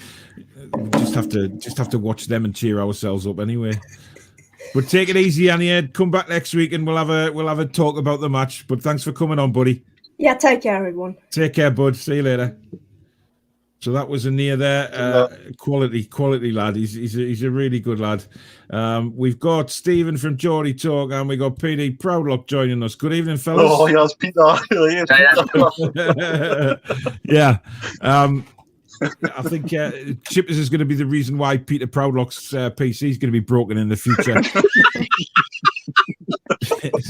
just have to watch them and cheer ourselves up anyway. But take it easy, Annie. Come back next week and we'll have a talk about the match. But thanks for coming on, buddy. Yeah, take care, everyone. Take care, bud. See you later. So that was Anir there. Quality lad. He's a really good lad. We've got Stephen from Geordie Talk and we got PD Proudlock joining us. Good evening, fellas. Oh, yes, Peter. Yeah. I think Chippers is going to be the reason why Peter Proudlock's PC is going to be broken in the future.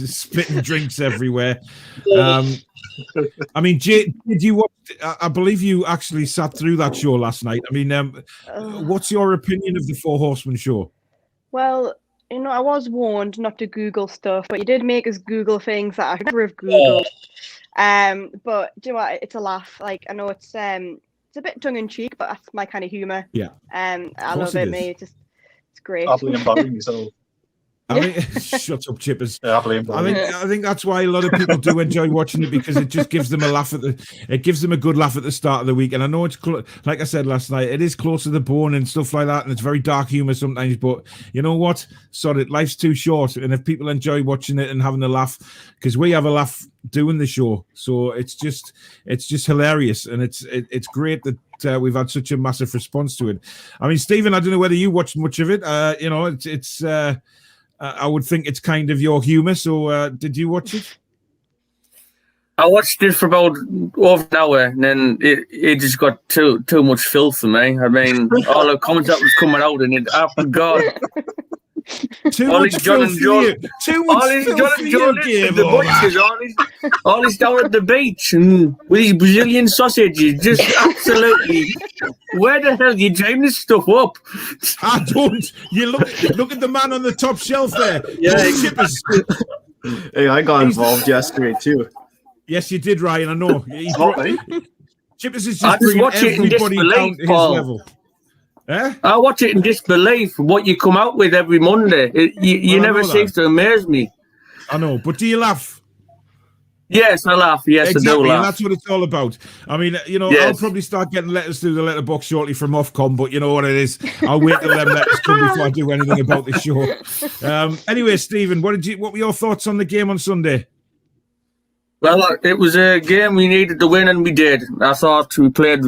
Spitting drinks everywhere. Jay, did you watch? I believe you actually sat through that show last night. What's your opinion of the Four Horsemen show? Well, I was warned not to Google stuff, but you did make us Google things that I should never have Googled. But do you know what? It's a laugh. Like I know it's a bit tongue in cheek, but that's my kind of humor. Yeah. I love it, mate. It's great. I'll blame yourself. Shut up, Chippers. Yeah, I think that's why a lot of people do enjoy watching it because it just gives them a laugh it gives them a good laugh at the start of the week. And I know it's like I said last night, it is close to the bone and stuff like that, and it's very dark humor sometimes. But you know what? Sorry, life's too short, and if people enjoy watching it and having a laugh, because we have a laugh doing the show, so it's just hilarious, and it's great that we've had such a massive response to it. Stephen, I don't know whether you watched much of it. It's. I would think it's kind of your humour. So, did you watch it? I watched it for about over an hour, and then it just got too much filth for me. I mean, all the comments that was coming out in it, I forgot. Too much filth for you. Too much filth for you, all he's down at the beach and with his Brazilian sausages, just absolutely. Where the hell do you dream this stuff up? I don't. You look at the man on the top shelf there. Yeah, hey, I got involved yesterday too. Yes, you did, Ryan. I know. Chippers is just bringing everybody down to his level. Eh? I watch it in disbelief what you come out with every Monday. You never seem to amaze me. I know, but do you laugh? Yes, I laugh. Yes, exactly, I do laugh. And that's what it's all about. I mean, I'll probably start getting letters through the letterbox shortly from Ofcom, but you know what it is. I'll wait till them letters come before I do anything about the show. Anyway, Stephen, what were your thoughts on the game on Sunday? Well, it was a game we needed to win, and we did. I thought we played.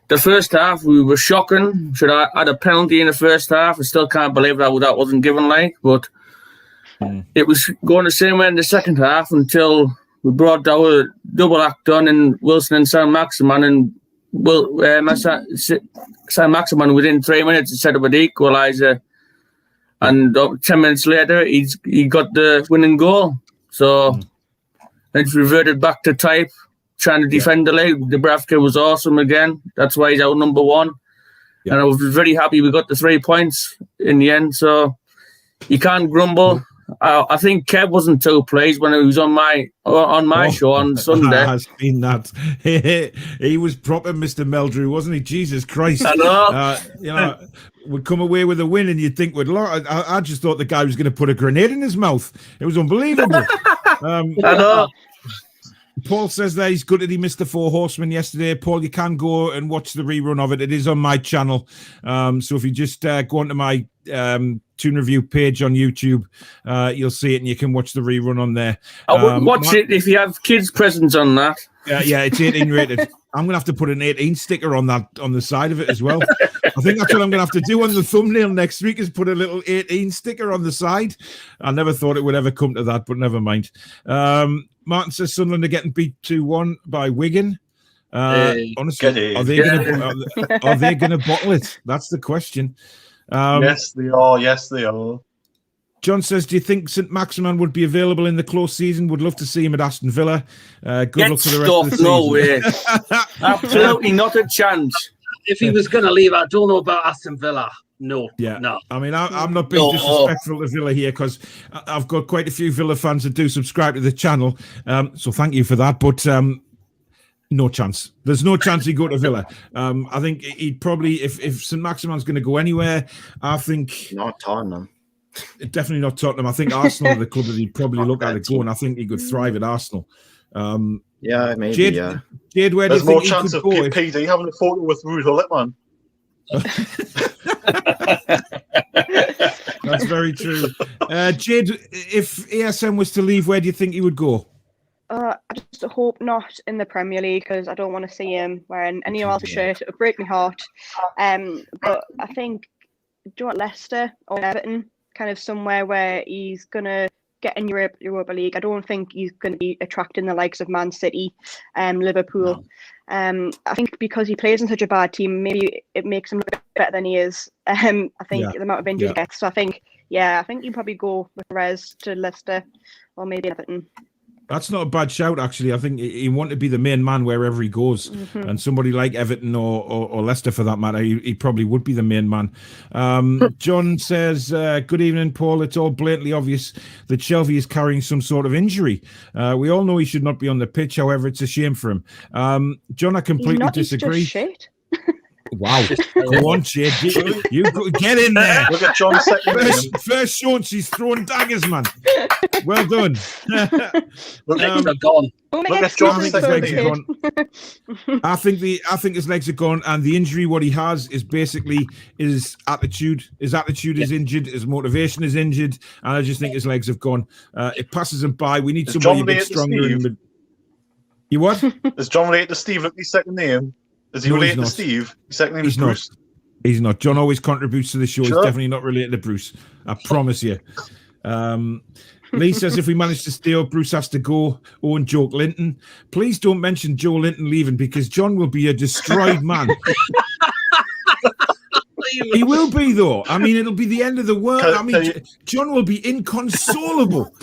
The first half, we were shocking. Should I had a penalty in the first half? I still can't believe that wasn't given, but it was going the same way in the second half until we brought our double act on in Wilson and San Maximan, and San Maximan within 3 minutes set up an equaliser, and 10 minutes later he got the winning goal. So it's reverted back to type. Trying to defend the league. Dubravka was awesome again. That's why he's our number one. And I was very happy we got the 3 points in the end. So you can't grumble. I think Kev wasn't too pleased when he was on my show on Sunday. I have seen that. He was proper Mr. Meldrew, wasn't he? Jesus Christ. I know. We'd come away with a win and you'd think, I just thought the guy was going to put a grenade in his mouth. It was unbelievable. I know. Paul says that he's gutted he missed the Four Horsemen yesterday. Paul, you can go and watch the rerun of it. It is on my channel. So if you just go onto my Toon Review page on YouTube, you'll see it and you can watch the rerun on there. I wouldn't watch it if you have kids presents on that. Yeah, it's 18 rated. I'm going to have to put an 18 sticker on the side of it as well. I think that's what I'm going to have to do on the thumbnail next week is put a little 18 sticker on the side. I never thought it would ever come to that, but never mind. Martin says Sunderland are getting beat 2-1 by Wigan. Honestly, are they going to bottle it? That's the question. Yes, they are. Yes, they are. John says, do you think St. Maximan would be available in the close season? Would love to see him at Aston Villa. Good luck for the rest of the season. No way. Absolutely not a chance. If he was going to leave, I don't know about Aston Villa. No. Yeah. No. I mean, I'm not being disrespectful to Villa here because I've got quite a few Villa fans that do subscribe to the channel. So thank you for that. But no chance. There's no chance he'd go to Villa. I think he'd probably, if St. Maximan's going to go anywhere, I think... Not Tottenham. Definitely not Tottenham. I think Arsenal are the club that he'd probably look at it going. I think he could thrive at Arsenal. Yeah, maybe. Jade, where there's do you more think chance of PD having a photo with Ruud Gullit, man. That's very true. Jade, if ASM was to leave, where do you think he would go? I just hope not in the Premier League because I don't want to see him wearing anyone else's shirt. It would break my heart. But I think, do you want Leicester or Everton? Kind of somewhere where he's going to get in Europa League. I don't think he's going to be attracting the likes of Man City, Liverpool. No. I think because he plays in such a bad team, maybe it makes him look better than he is. I think the amount of injuries he gets. So I think he'd probably go with Rez to Leicester or maybe Everton. That's not a bad shout, actually. I think he wanted to be the main man wherever he goes. Mm-hmm. And somebody like Everton or Leicester, for that matter, he probably would be the main man. John says, good evening, Paul. It's all blatantly obvious that Shelby is carrying some sort of injury. We all know he should not be on the pitch. However, it's a shame for him. John, I completely disagree. He's just shit. Wow. Go on, Jade. You get in there. Look at John's second. First shot, she's throwing daggers, man. Well done. Look at gone. Look at John's second. I think his legs are gone, and the injury, what he has, is basically his attitude. His attitude is injured. His motivation is injured, and I just think his legs have gone. It passes him by. We need somebody a bit stronger. You what? Is John related to Steve? Look, his second name. Is he related to Steve? His second name is Bruce. He's not. John always contributes to the show. Sure. He's definitely not related to Bruce. I promise you. Lee says if we manage to stay up, Bruce has to go. Owen Joe Linton. Please don't mention Joe Linton leaving because John will be a destroyed man. He will be, though. I mean, it'll be the end of the world. I mean, John will be inconsolable.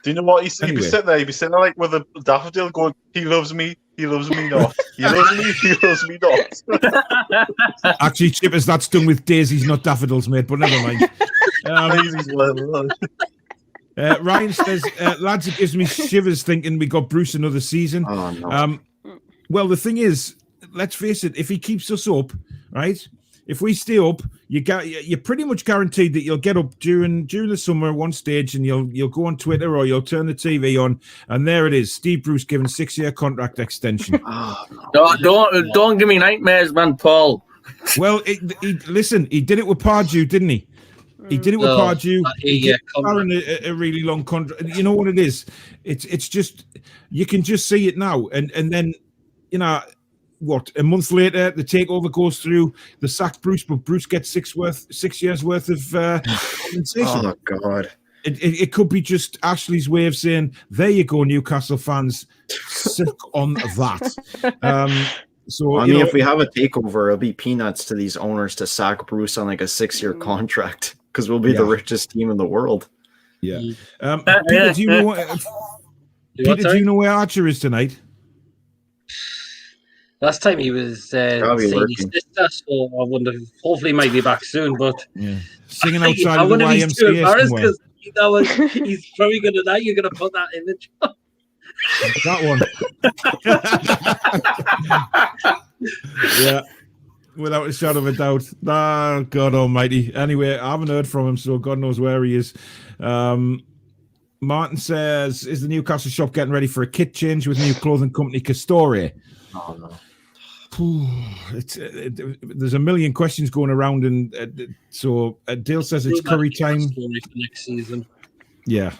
Do you know what he'd be sitting there? He'd be sitting there like with a daffodil going, he loves me not. He loves me not. Actually, Chippers, that's done with daisies, not daffodils, mate, but never mind. Ryan says, lads, it gives me shivers thinking we got Bruce another season. Oh, no. Well, the thing is, let's face it, if he keeps us up, right? If we stay up, you're pretty much guaranteed that you'll get up during the summer at one stage, and you'll go on Twitter or you'll turn the TV on, and there it is, Steve Bruce given 6-year contract extension. Don't give me nightmares, man, Paul. Well, listen, he did it with Pardew, didn't he? He did it with Pardew. He gave Aaron a really long contract. You know what it is? It's just you can just see it now, and then what, a month later, the takeover goes through, the sack Bruce, but Bruce gets 6 years worth of compensation. Oh, God. It could be just Ashley's way of saying, there you go, Newcastle fans, sick on that. So, if we have a takeover, it'll be peanuts to these owners to sack Bruce on like a 6-year contract because we'll be the richest team in the world. Yeah. Peter, do you know where Archer is tonight? Last time he was seeing his sister, so I wonder. Hopefully, he might be back soon. But singing outside of the YMCA somewhere. He's very good at that. You're going to put that image on. That one. Yeah, without a shadow of a doubt. Ah, God Almighty. Anyway, I haven't heard from him, so God knows where he is. Martin says, "Is the Newcastle shop getting ready for a kit change with new clothing company Castore?" Oh no. There's a million questions going around, and so Dale says it's curry time for next season. Yeah.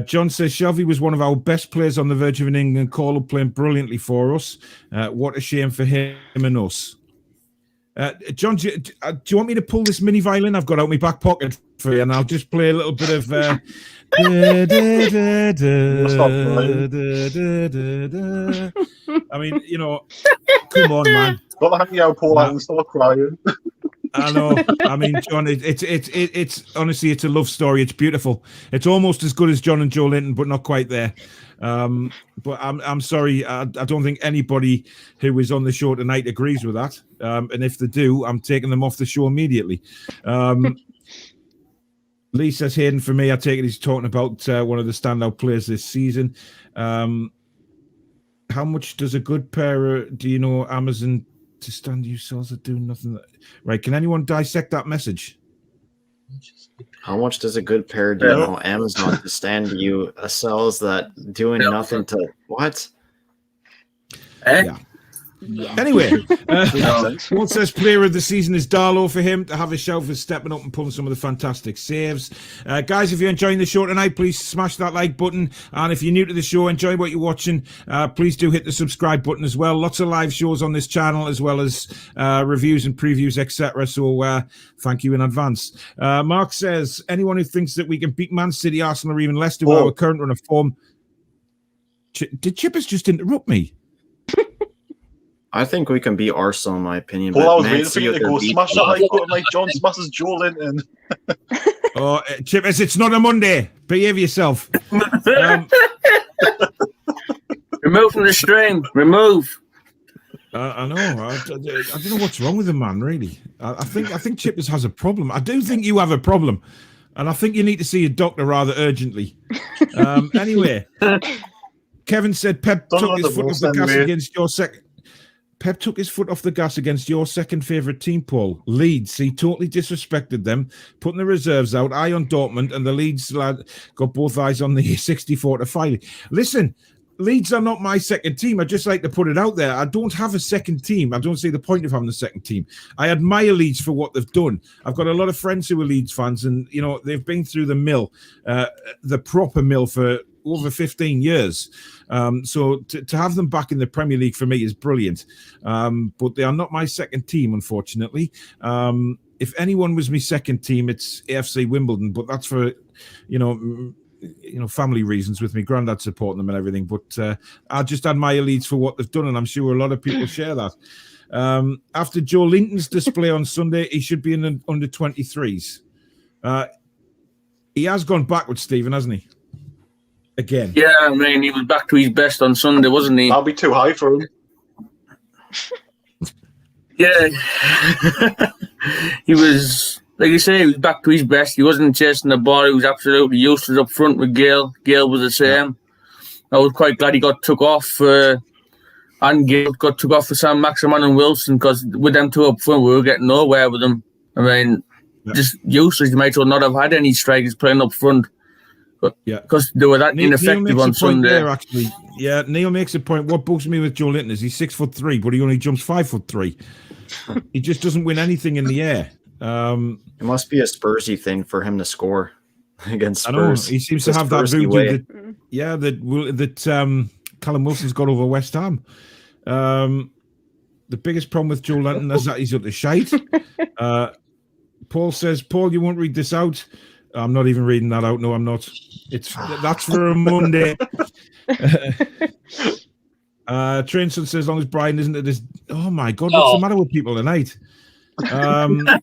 John says Shelby was one of our best players on the verge of an England call-up, playing brilliantly for us. What a shame for him and us. John, do you want me to pull this mini violin I've got out my back pocket for you, and I'll just play a little bit of. I mean, come on, man. Got to hang out, Paul, and start crying. I know. I mean, John, it's honestly, it's a love story. It's beautiful. It's almost as good as John and Joe Linton, but not quite there. But I'm sorry. I don't think anybody who is on the show tonight agrees with that. And if they do, I'm taking them off the show immediately. Lee says Hayden, for me, I take it he's talking about one of the standout players this season. How much does a good pair do you know Amazon to stand you cells are doing nothing? Right, can anyone dissect that message? How much does a good pair do you know Amazon to stand you cells that doing nothing to what? Yeah. Anyway, one says player of the season is Darlow for him to have a shout for stepping up and pulling some of the fantastic saves. Guys, if you're enjoying the show tonight, please smash that like button. And if you're new to the show, enjoy what you're watching, please do hit the subscribe button as well. Lots of live shows on this channel, as well as reviews and previews, etc. So thank you in advance. Mark says, anyone who thinks that we can beat Man City, Arsenal, or even Leicester with our current run of form. Did Chippers just interrupt me? I think we can beat Arsenal, in my opinion. Well, I was waiting for you to go smash that like button like John smashes Joe Linton. Oh, Chippers, it's not a Monday. Behave yourself. Remove from the stream. Remove. I know. I don't know what's wrong with him, man. Really, I think Chippers has a problem. I do think you have a problem, and I think you need to see a doctor rather urgently. Anyway, Kevin said Pep took his foot off the gas against your second. Pep took his foot off the gas against your second favourite team, Paul. Leeds. He totally disrespected them, putting the reserves out. Eye on Dortmund, and the Leeds lad got both eyes on the 64 to 5. Listen, Leeds are not my second team. I just like to put it out there. I don't have a second team. I don't see the point of having a second team. I admire Leeds for what they've done. I've got a lot of friends who are Leeds fans, and they've been through the mill, the proper mill, for over 15 years. So to have them back in the Premier League for me is brilliant. But they are not my second team, unfortunately. if anyone was my second team, it's AFC Wimbledon, but that's for, family reasons with me granddad supporting them and everything. But I just admire Leeds for what they've done, and I'm sure a lot of people share that. After Joe Linton's display on Sunday, he should be in the under 23s. He has gone backwards, Stephen, hasn't he? Again. Yeah, I mean, he was back to his best on Sunday, wasn't he? That'll be too high for him. Yeah. He was, like you say, he was back to his best. He wasn't chasing the ball. He was absolutely useless up front with Gale. Gale was the same. I was quite glad he got took off. And Gale got took off for Sam Maximan and Wilson, because with them two up front, we were getting nowhere with them. I mean, just useless. You might as well not have had any strikers playing up front. But because they were that ineffective on Sunday. There, actually. Yeah, Neil makes a point. What bugs me with Joe Linton is he's 6'3", but he only jumps 5'3". He just doesn't win anything in the air. It must be a Spursy thing for him to score against Spurs. I know he seems to have that voodoo that Callum Wilson's got over West Ham. The biggest problem with Joe Linton is that he's up to shite. Paul says, Paul, you won't read this out. I'm not even reading that out. No, I'm not. That's for a Monday. Trainson says, as long as Brian isn't at this. Oh my God, what's the matter with people tonight? John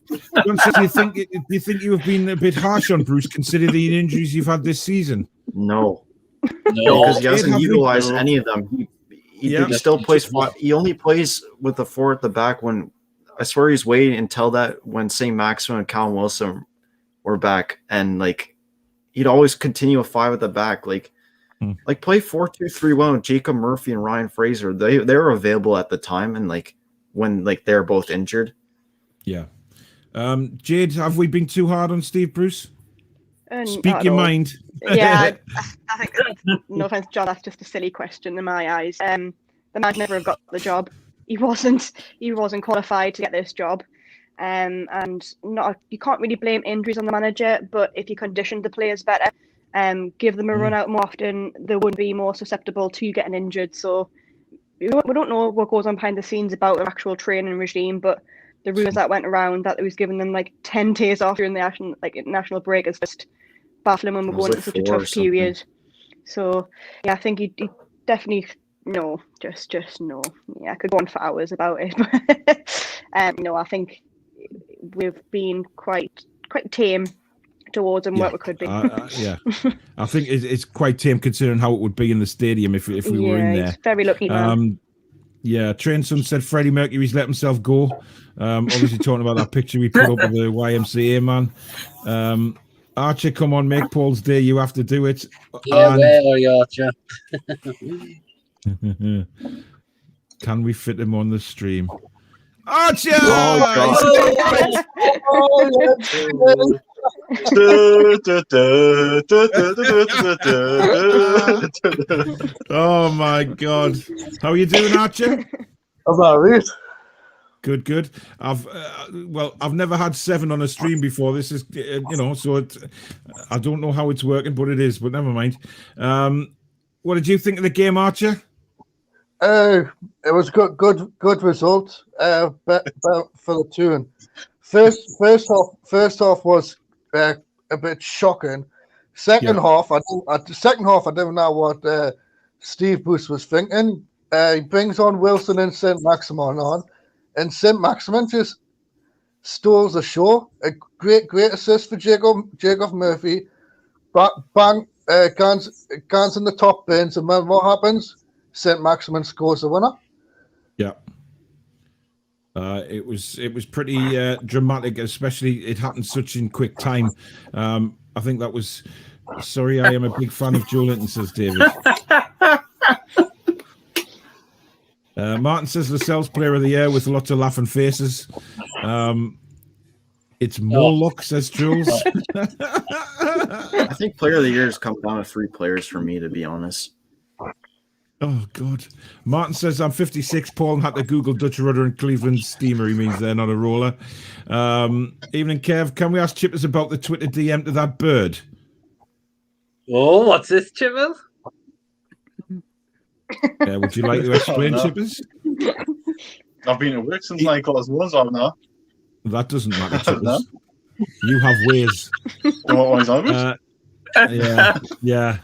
says, do you think you have been a bit harsh on Bruce, considering the injuries you've had this season? No, because he hasn't utilized any of them. He still plays. He only plays with the four at the back when. I swear he's waiting until that when St. Maximin and Callum Wilson were back, and he'd always continue a 5 at the back, play 4-2-3-1 with Jacob Murphy and Ryan Fraser. They were available at the time, and when they're both injured. Yeah, Jade, have we been too hard on Steve Bruce? Speak your mind. Yeah, I think no offense, John, that's just a silly question in my eyes. The man never have got the job. He wasn't qualified to get this job. And you can't really blame injuries on the manager, but if you conditioned the players better, give them a run out more often, they wouldn't be more susceptible to getting injured. So we don't know what goes on behind the scenes about the actual training regime, but the rumours that went around that it was giving them 10 days off during the national break is just baffling when we're going into such a tough period. So yeah, I think he definitely. No, just no. Yeah, I could go on for hours about it. I think we've been quite tame towards him what we could be. I think it's quite tame considering how it would be in the stadium if we were in there. He's very lucky now. Trainson said Freddie Mercury's let himself go. Obviously talking about that picture we put up of the YMCA man. Archer, come on, make Paul's day. You have to do it. Yeah, where are you, Archer? Can we fit him on the stream? Archer! Oh my God! How are you doing, Archer? I'm all right. Good. I've never had 7 on a stream before. This is so I don't know how it's working, but it is. But never mind. What did you think of the game, Archer? It was good result. For the Toon. First half was a bit shocking. Second half, I didn't know what Steve Bruce was thinking. He brings on Wilson and St. Maximin on, and St. Maximin just steals the show. A great assist for Jacob Murphy. Bang, Gans in the top bins, and then what happens? St. Maximin scores the winner. Yeah. It was pretty dramatic, especially it happened such in quick time. I think that was. Sorry, I am a big fan of Joe Linton, says David. Martin says Lascelles Player of the Year with lots of laughing faces. It's more luck, says Jules. I think Player of the Year has come down to 3 players for me, to be honest. Oh, God. Martin says, I'm 56. Paul had to Google Dutch rudder and Cleveland steamer. He means they're not a roller. Evening, Kev. Can we ask Chippers about the Twitter DM to that bird? Oh, what's this, Chippers? Would you like to explain, Chippers? I've been at work since 9:15 on now. That doesn't matter to us. You have ways. Yeah.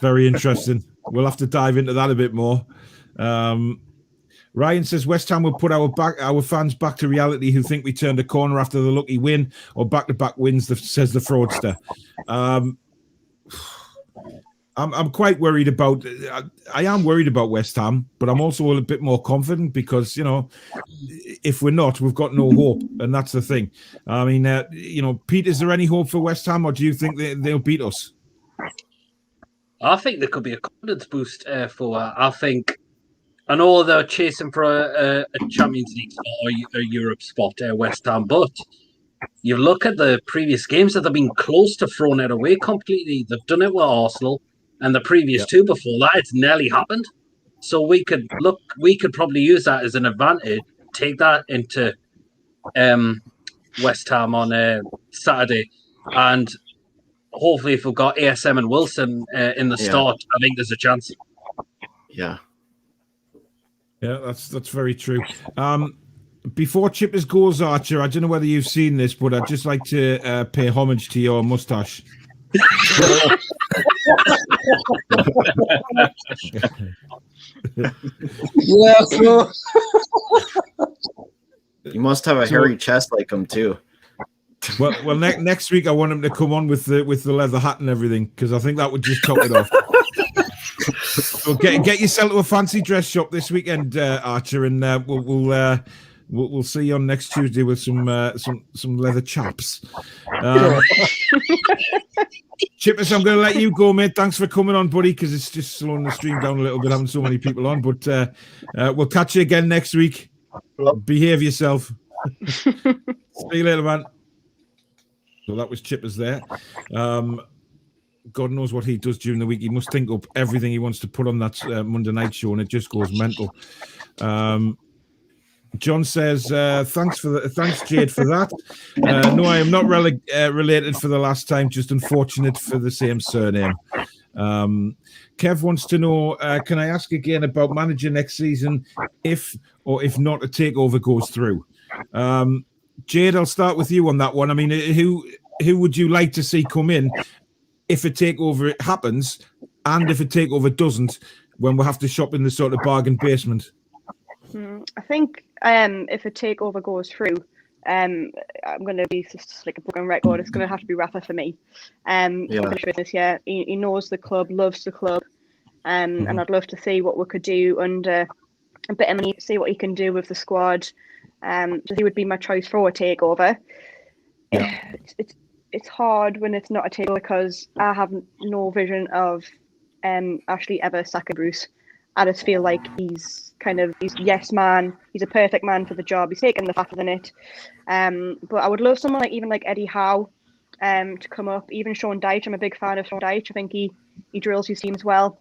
Very interesting. We'll have to dive into that a bit more. Ryan says West Ham will put our fans back to reality who think we turned a corner after the lucky win or back-to-back wins, says the fraudster. I'm quite worried about. I am worried about West Ham, but I'm also a little bit more confident because if we're not, we've got no hope, and that's the thing. I mean, Pete, is there any hope for West Ham, or do you think they'll beat us? I think there could be a confidence boost for. I think. I know they're chasing for a Champions League spot or a Europe spot, West Ham, but you look at the previous games that they've been close to throwing it away completely. They've done it with Arsenal, and the previous two before that, it's nearly happened. So we could probably use that as an advantage, take that into West Ham on Saturday, and hopefully if we've got ASM and Wilson in the start, I think there's a chance. Yeah. Yeah, that's very true. Before Chippers goes, Archer, I don't know whether you've seen this, but I'd just like to pay homage to your moustache. Yeah, so you must have a hairy chest like him too. Well, next week I want him to come on with the leather hat and everything because I think that would just top it off. So get yourself to a fancy dress shop this weekend, Archer, and we'll see you on next Tuesday with some leather chaps. Chippers, I'm going to let you go, mate. Thanks for coming on, buddy, because it's just slowing the stream down a little bit having so many people on. But we'll catch you again next week. Behave yourself. See you later, man. So that was Chippers there. God knows what he does during the week. He must think up everything he wants to put on that Monday night show, and it just goes mental. John says, thanks, Jade, for that. No, I am not related for the last time, just unfortunate for the same surname. Kev wants to know, can I ask again about manager next season if not a takeover goes through? Jade, I'll start with you on that one. I mean, who would you like to see come in if a takeover happens and if a takeover doesn't, when we'll have to shop in the sort of bargain basement? I think if a takeover goes through, I'm going to be just like a broken record. It's going to have to be Rafa for me. Business, yeah. He knows the club, loves the club, and I'd love to see what we could do under a bit of money, see what he can do with the squad. So he would be my choice for a takeover. Yeah. It's hard when it's not a takeover because I have no vision of Ashley ever sacking Bruce. I just feel like he's yes man. He's a perfect man for the job. He's taken the fat in it. But I would love someone like Eddie Howe to come up. Even Sean Dyche. I'm a big fan of Sean Dyche. I think he drills his teams well.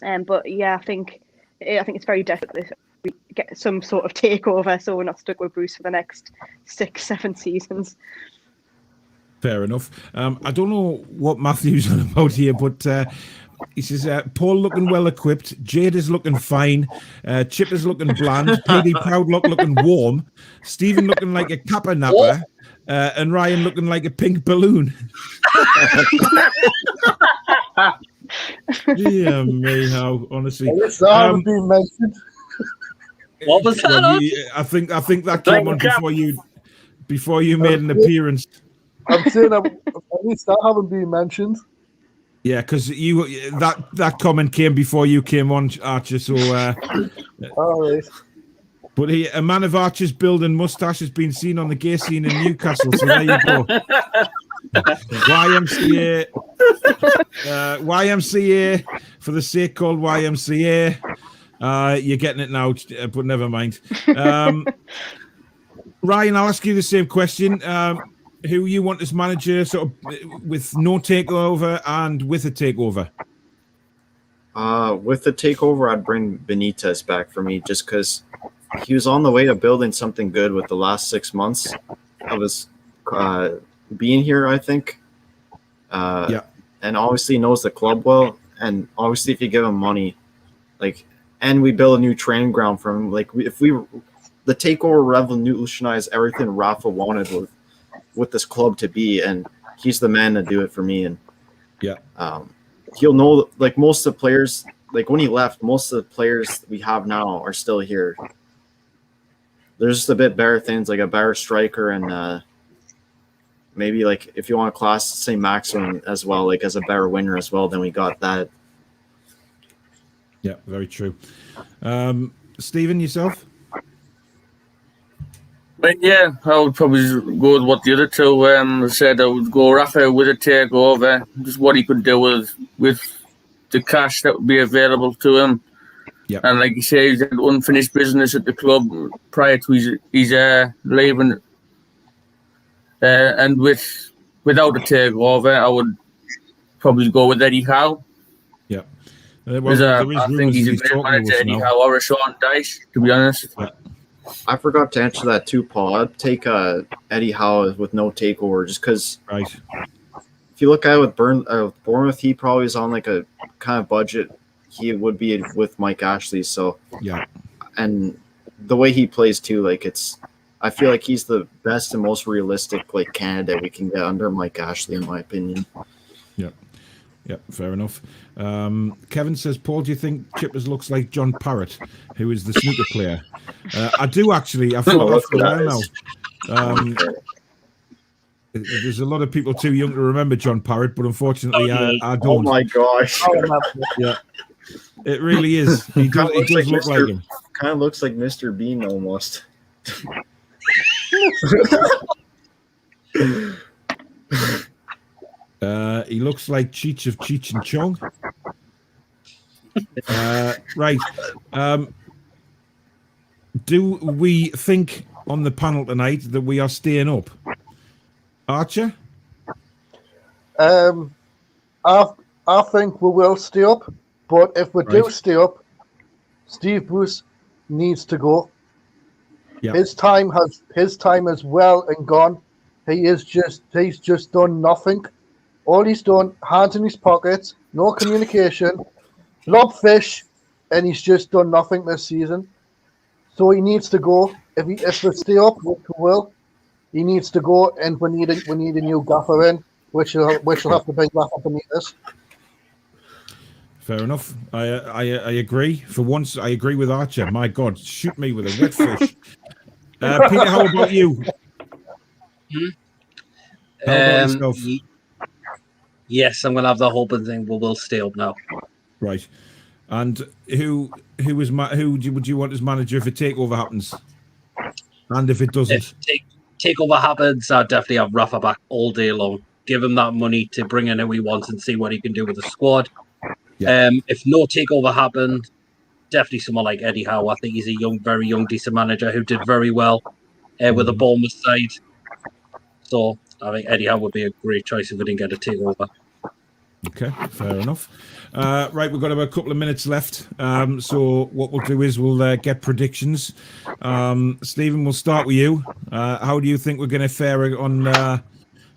But yeah, I think it's very definitely we get some sort of takeover, so we're not stuck with Bruce for the next 6-7 seasons. Fair enough. I don't know what Matthew's on about here, but he says, Paul looking well equipped, Jade is looking fine, Chip is looking bland, PD Proudlock looking warm, Stephen looking like a kappa napper, and Ryan looking like a pink balloon. Yeah, me, how honestly. Haven't been mentioned. What was that? Well, I think that came on before you made an appearance. I'm saying at least I haven't been mentioned. Yeah, because that comment came before you came on, Archer. So, all right. But a man of Archer's build and mustache has been seen on the gay scene in Newcastle. So there you go. YMCA for the sake called YMCA. You're getting it now, but never mind. Ryan, I'll ask you the same question. Who you want as manager, sort of with no takeover and with a takeover? With the takeover, I'd bring Benitez back for me, just because he was on the way to building something good with the last 6 months of his being here, I think. And obviously knows the club well, and obviously if you give him money, and we build a new training ground for him, if we the takeover revolutionized everything Rafa wanted with this club to be, and he's the man to do it for me. And he'll know, like, most of the players, like when he left, most of the players we have now are still here. There's just a bit better things, like a better striker, and maybe, like, if you want to class St. Maximin as well, like as a better winner as well, then we got that. Yeah, very true. Stephen, yourself? But yeah, I would probably go with what the other two said. I would go Rafa with a takeover, just what he could do with the cash that would be available to him. Yeah. And like you say, he's had unfinished business at the club prior to his leaving. And without a takeover, I would probably go with Eddie Howe. Yeah. I think he's a better manager, Eddie Howe, or a Sean Dyche, to be honest. Yeah. I forgot to answer that too, Paul. I'd take Eddie Howe with no takeover, just because. Right. If you look at it with Bournemouth, he probably is on like a kind of budget he would be with Mike Ashley. So yeah, and the way he plays too, like I feel like he's the best and most realistic like candidate we can get under Mike Ashley, in my opinion. Yeah, fair enough. Kevin says, Paul, do you think Chippers looks like John Parrott, who is the snooker player? I do actually. I've thought after a while now. There's a lot of people too young to remember John Parrott, but unfortunately, I don't. Oh my gosh! Yeah, it really is. He does look like him. Kind of looks like Mr. Bean almost. He looks like Cheech of Cheech and Chong. Right. Do we think on the panel tonight that we are staying up? Archer? I think we will stay up, but if we do stay up, Steve Bruce needs to go. Yep. His time is well and gone. He's just done nothing. All he's done, hands in his pockets, no communication, lob fish, and he's just done nothing this season. So he needs to go. If we stay up, which we will, he needs to go, and we need a new gaffer in, which will have to bring Rafa Benitez. Fair enough. I agree. For once, I agree with Archer. My God, shoot me with a wet fish. Peter, how about you? How about yourself? Yes, I'm going to have the hope and think we'll stay up now. Right. And who would you want as manager if a takeover happens? And if it doesn't? If takeover happens, I'll definitely have Rafa back all day long. Give him that money to bring in who he wants and see what he can do with the squad. Yeah. If no takeover happened, definitely someone like Eddie Howe. I think he's a very young, decent manager who did very well with the Bournemouth side. So I think Eddie Howe would be a great choice if we didn't get a takeover. Okay, fair enough. Right, we've got about a couple of minutes left. So what we'll do is we'll get predictions. Stephen, we'll start with you. How do you think we're going to fare on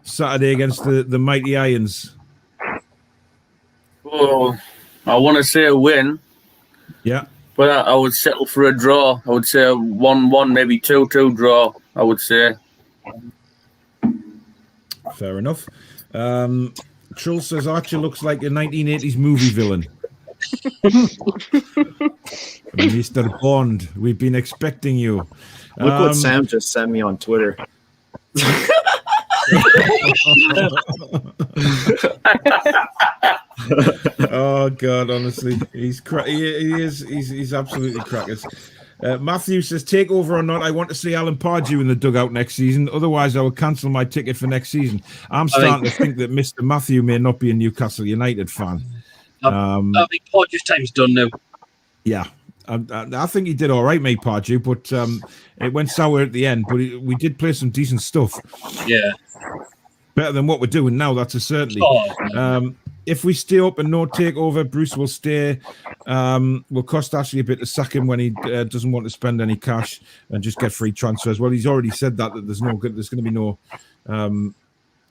Saturday against the mighty Irons? Oh, I want to say a win. Yeah. But I would settle for a draw. I would say a 1-1, maybe 2-2 draw, I would say. Fair enough. Trull says Archer looks like a 1980s movie villain. Mr. Bond, we've been expecting you. Look what Sam just sent me on Twitter. Oh God, honestly, he's absolutely crackers. Matthew says, takeover or not, I want to see Alan Pardew in the dugout next season. Otherwise, I will cancel my ticket for next season. I'm starting to think that Mr. Matthew may not be a Newcastle United fan. I think Pardew's time's done now. Yeah. I think he did all right, mate, Pardew, but it went sour at the end. But we did play some decent stuff. Yeah. Better than what we're doing now, that's a certainty. If we stay up and no takeover, Bruce will stay. Will cost Ashley a bit to sack him when he doesn't want to spend any cash and just get free transfers. Well, he's already said that there's going to be no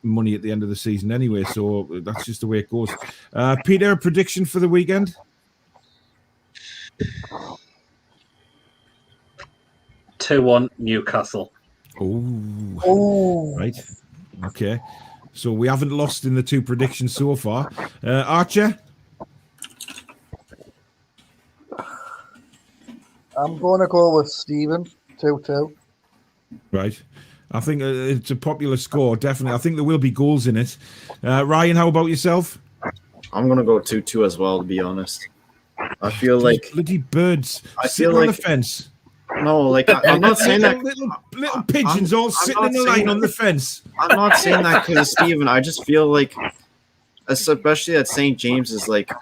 money at the end of the season anyway. So that's just the way it goes. Peter, a prediction for the weekend? 2-1 Newcastle. Oh, right. Okay. So we haven't lost in the two predictions so far. Archer? I'm going to go with Stephen, 2-2. Right. I think it's a popular score, definitely. I think there will be goals in it. Ryan, how about yourself? I'm going to go 2-2 as well, to be honest. I feel like... bloody birds sitting on the fence. No, like, I'm not saying that... Little pigeons all sitting in a line on the fence. I'm not saying that because of Stephen. I just feel like, especially at St. James's, like,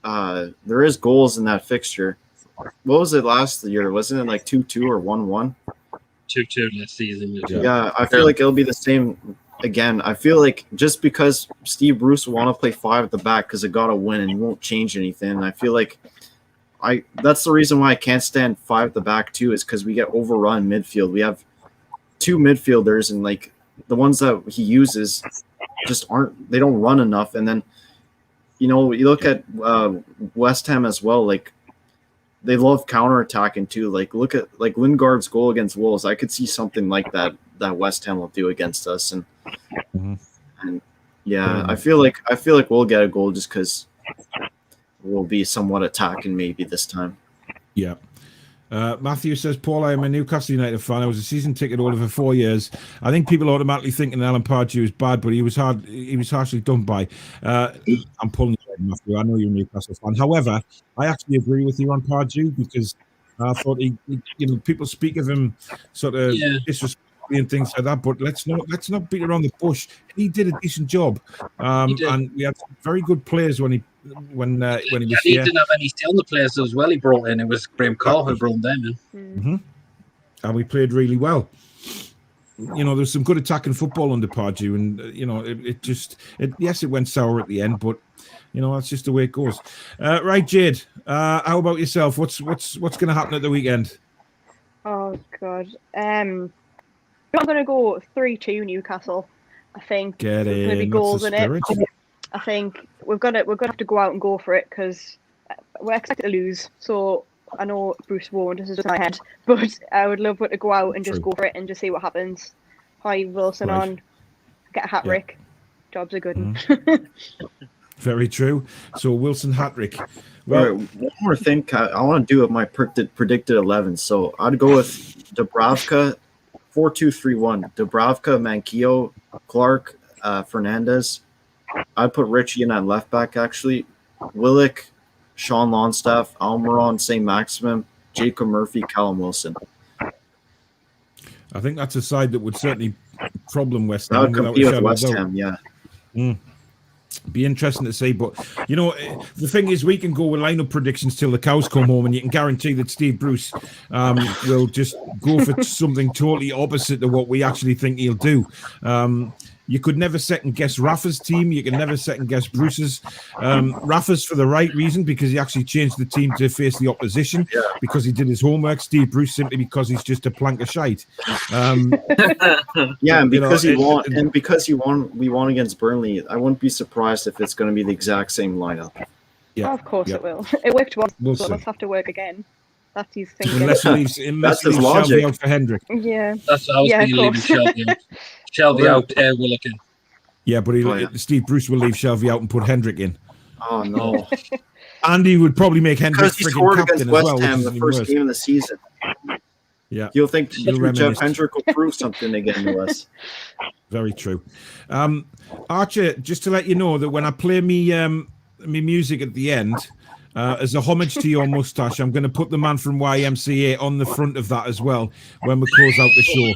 there is goals in that fixture. What was it last year? Wasn't it like 2-2 or 1-1? 2-2 last season. Yeah, I feel like it'll be the same again. I feel like just because Steve Bruce will want to play 5 at the back because it got to win and he won't change anything. And I feel like that's the reason why I can't stand 5 at the back too, is because we get overrun midfield. We have 2 midfielders, and like the ones that he uses just they don't run enough. And then, you look at West Ham as well, like they love counterattacking too. Like look at like Lingard's goal against Wolves. I could see something like that West Ham will do against us. And I feel like we'll get a goal just because we'll be somewhat attacking maybe this time. Yeah. Matthew says, Paul, I am a Newcastle United fan. I was a season ticket holder for 4 years. I think people automatically thinking Alan Pardew is bad, but he was harshly done by. I'm pulling you, Matthew. I know you're a Newcastle fan. However, I actually agree with you on Pardew because I thought people speak of him sort of disrespectfully and things like that, but let's not beat around the bush. He did a decent job, and we had very good players when he was he here. didn't have any still the players as well. He brought in. It was Graham Carr who brought them in, and we played really well. There's some good attacking football under Pardew, and it went sour at the end, but that's just the way it goes. Right, Jade. How about yourself? What's going to happen at the weekend? Oh God. I'm going to go 3-2 Newcastle. I think there's going to be goals in it. I think we're gonna have to go out and go for it because we're expected to lose. So I know Bruce won't. This is just my head, but I would love to go out and just go for it and just see what happens. Hi Wilson on, get a hat trick. Job's a good one. Very true. So Wilson hat trick. Well, one more thing I want to do with my predicted 11. So I'd go with Dubravka. 4-2-3-1. Dubravka, Manquillo, Clark, Fernandez. I'd put Richie in at left back, actually. Willock, Sean Longstaff, Almiron, St. Maximin, Jacob Murphy, Callum Wilson. I think that's a side that would certainly problem West Ham. That would compete with West Ham, yeah. Be interesting to see, but the thing is, we can go with lineup predictions till the cows come home, and you can guarantee that Steve Bruce will just go for something totally opposite to what we actually think he'll do. You could never second guess Rafa's team. You can never second guess Bruce's. Rafa's for the right reason because he actually changed the team to face the opposition because he did his homework. Steve Bruce simply because he's just a plank of shite. And because we won against Burnley. I wouldn't be surprised if it's going to be the exact same lineup. Yeah, of course it will. It worked once, so let's have to work again. That's his thinking. Unless he leaves Shelby out for Hendrick. Yeah. That's what I was thinking, leaving Shelby out. Shelby out, Willock in. Yeah, but Steve Bruce will leave Shelby out and put Hendrick in. Oh, no. And he would probably make Hendrick freaking captain as well. West Ham the first game of the season. Yeah. You'll think Jeff Hendrick will prove something again to us. Very true. Archer, just to let you know that when I play me music at the end, as a homage to your mustache, I'm going to put the man from YMCA on the front of that as well when we close out the show.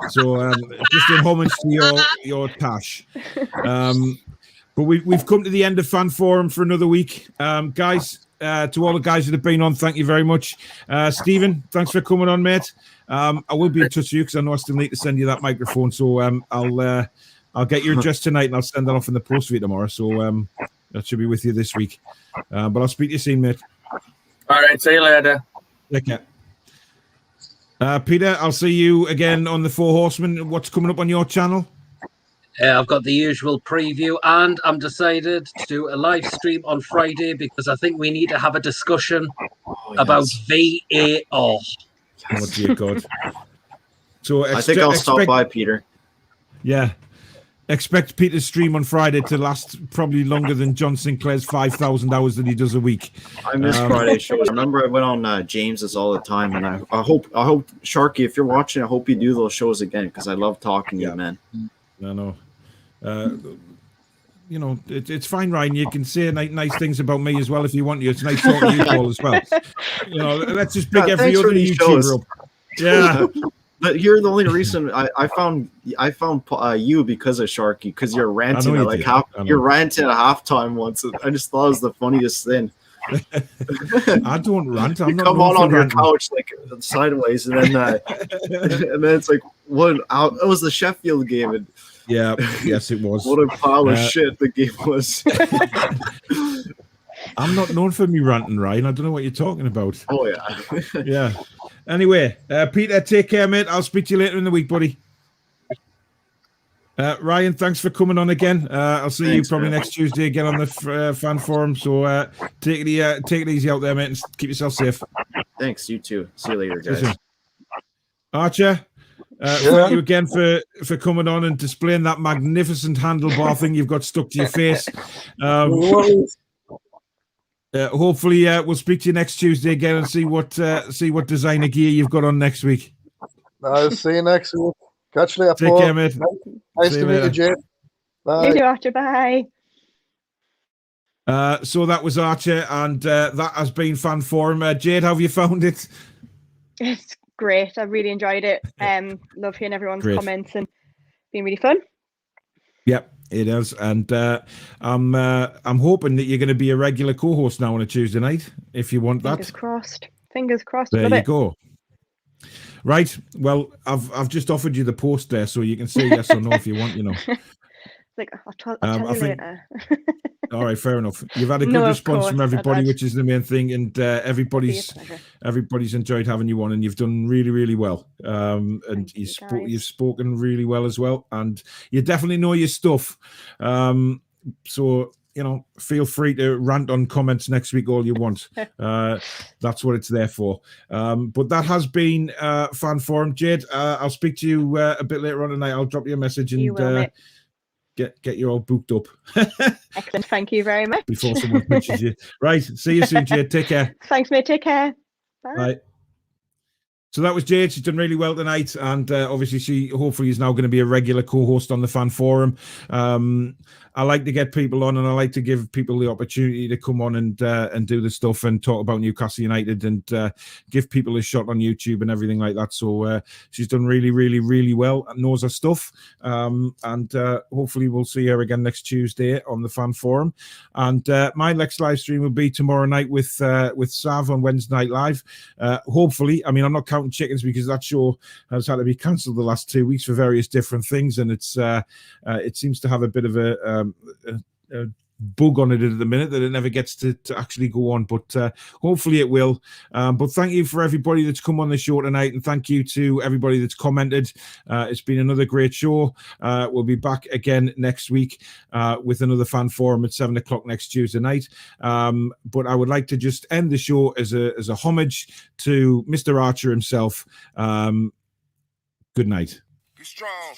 So just in homage to your tash. But we've come to the end of Fan Forum for another week. Guys, to all the guys that have been on, thank you very much. Stephen, thanks for coming on, mate. I will be in touch with you because I know I still need to send you that microphone. So I'll get your address tonight and I'll send that off in the post for you tomorrow. So that should be with you this week. But I'll speak to you soon, mate. All right, see you later. Take care. Peter, I'll see you again on the Four Horsemen. What's coming up on your channel? I've got the usual preview, and I'm decided to do a live stream on Friday because I think we need to have a discussion about VAR. Oh dear God. So I think I'll stop by, Peter. Yeah. Expect Peter's stream on Friday to last probably longer than John Sinclair's 5,000 hours that he does a week. I miss Friday shows. Remember, I went on James's all the time, and I hope Sharky, if you're watching, I hope you do those shows again because I love talking to you, man. I know. You know, it's fine, Ryan. You can say nice things about me as well if you want to. It's nice talking to you, Paul, as well. You know, let's just pick every other YouTuber up. Yeah. But you're the only reason I found you because of Sharky, because you're ranting at like you're ranting at halftime once. I just thought it was the funniest thing. I don't rant. I'm not come on your couch like sideways, and then it's like what? It was the Sheffield game. And, yes, it was. What a pile of shit the game was. I'm not known for me ranting, Ryan. I don't know what you're talking about. Oh yeah, yeah. Anyway, Peter, take care, mate. I'll speak to you later in the week, buddy. Ryan, thanks for coming on again. I'll see you probably next Tuesday again on the fan forum. So take it easy out there, mate, and keep yourself safe. Thanks. You too. See you later, guys. Archer, thank you again for coming on and displaying that magnificent handlebar thing you've got stuck to your face. Hopefully, we'll speak to you next Tuesday again and see what designer gear you've got on next week. I'll see you next week. Catch you later. Take care, mate. Nice to meet you, Jade. Bye. You too, Archer. Bye. So that was Archer, and that has been Fan Forum. Jade, how have you found it? It's great. I really enjoyed it. Love hearing everyone's comments and been really fun. Yep, it is, and I'm hoping that you're going to be a regular co-host now on a Tuesday night if you want that. Fingers crossed. Fingers crossed. There you go. Right. Well, I've just offered you the post there, so you can say yes or no if you want. You know. Like I'll tell you later. All right, fair enough. You've had a good response from everybody, which is the main thing, and everybody's enjoyed having you on, and you've done really, really well. And you've spoken really well as well, and you definitely know your stuff. So you know, feel free to rant on comments next week all you want. That's what it's there for. But that has been Fan Forum. Jade, I'll speak to you a bit later on tonight. I'll drop you a message and get you all booked up. Excellent. Thank you very much. Before someone pinches you. Right. See you soon, Jade. Take care. Thanks, mate. Take care. Bye. Bye. So that was Jade. She's done really well tonight, and obviously she hopefully is now going to be a regular co-host on the Fan Forum. I like to get people on, and I like to give people the opportunity to come on and do the stuff and talk about Newcastle United and give people a shot on YouTube and everything like that. So she's done really, really, really well and knows her stuff. And hopefully we'll see her again next Tuesday on the Fan Forum. And my next live stream will be tomorrow night with Sav on Wednesday Night Live. Hopefully, I mean, I'm not counting chickens because that show has had to be cancelled the last 2 weeks for various different things, and it seems to have a bit of a bug on it at the minute that it never gets to actually go on, but hopefully it will. But thank you for everybody that's come on the show tonight, and thank you to everybody that's commented. It's been another great show. We'll be back again next week with another Fan Forum at 7 o'clock next Tuesday night. But I would like to just end the show as a homage to Mr. Archer himself. Good night. Be strong.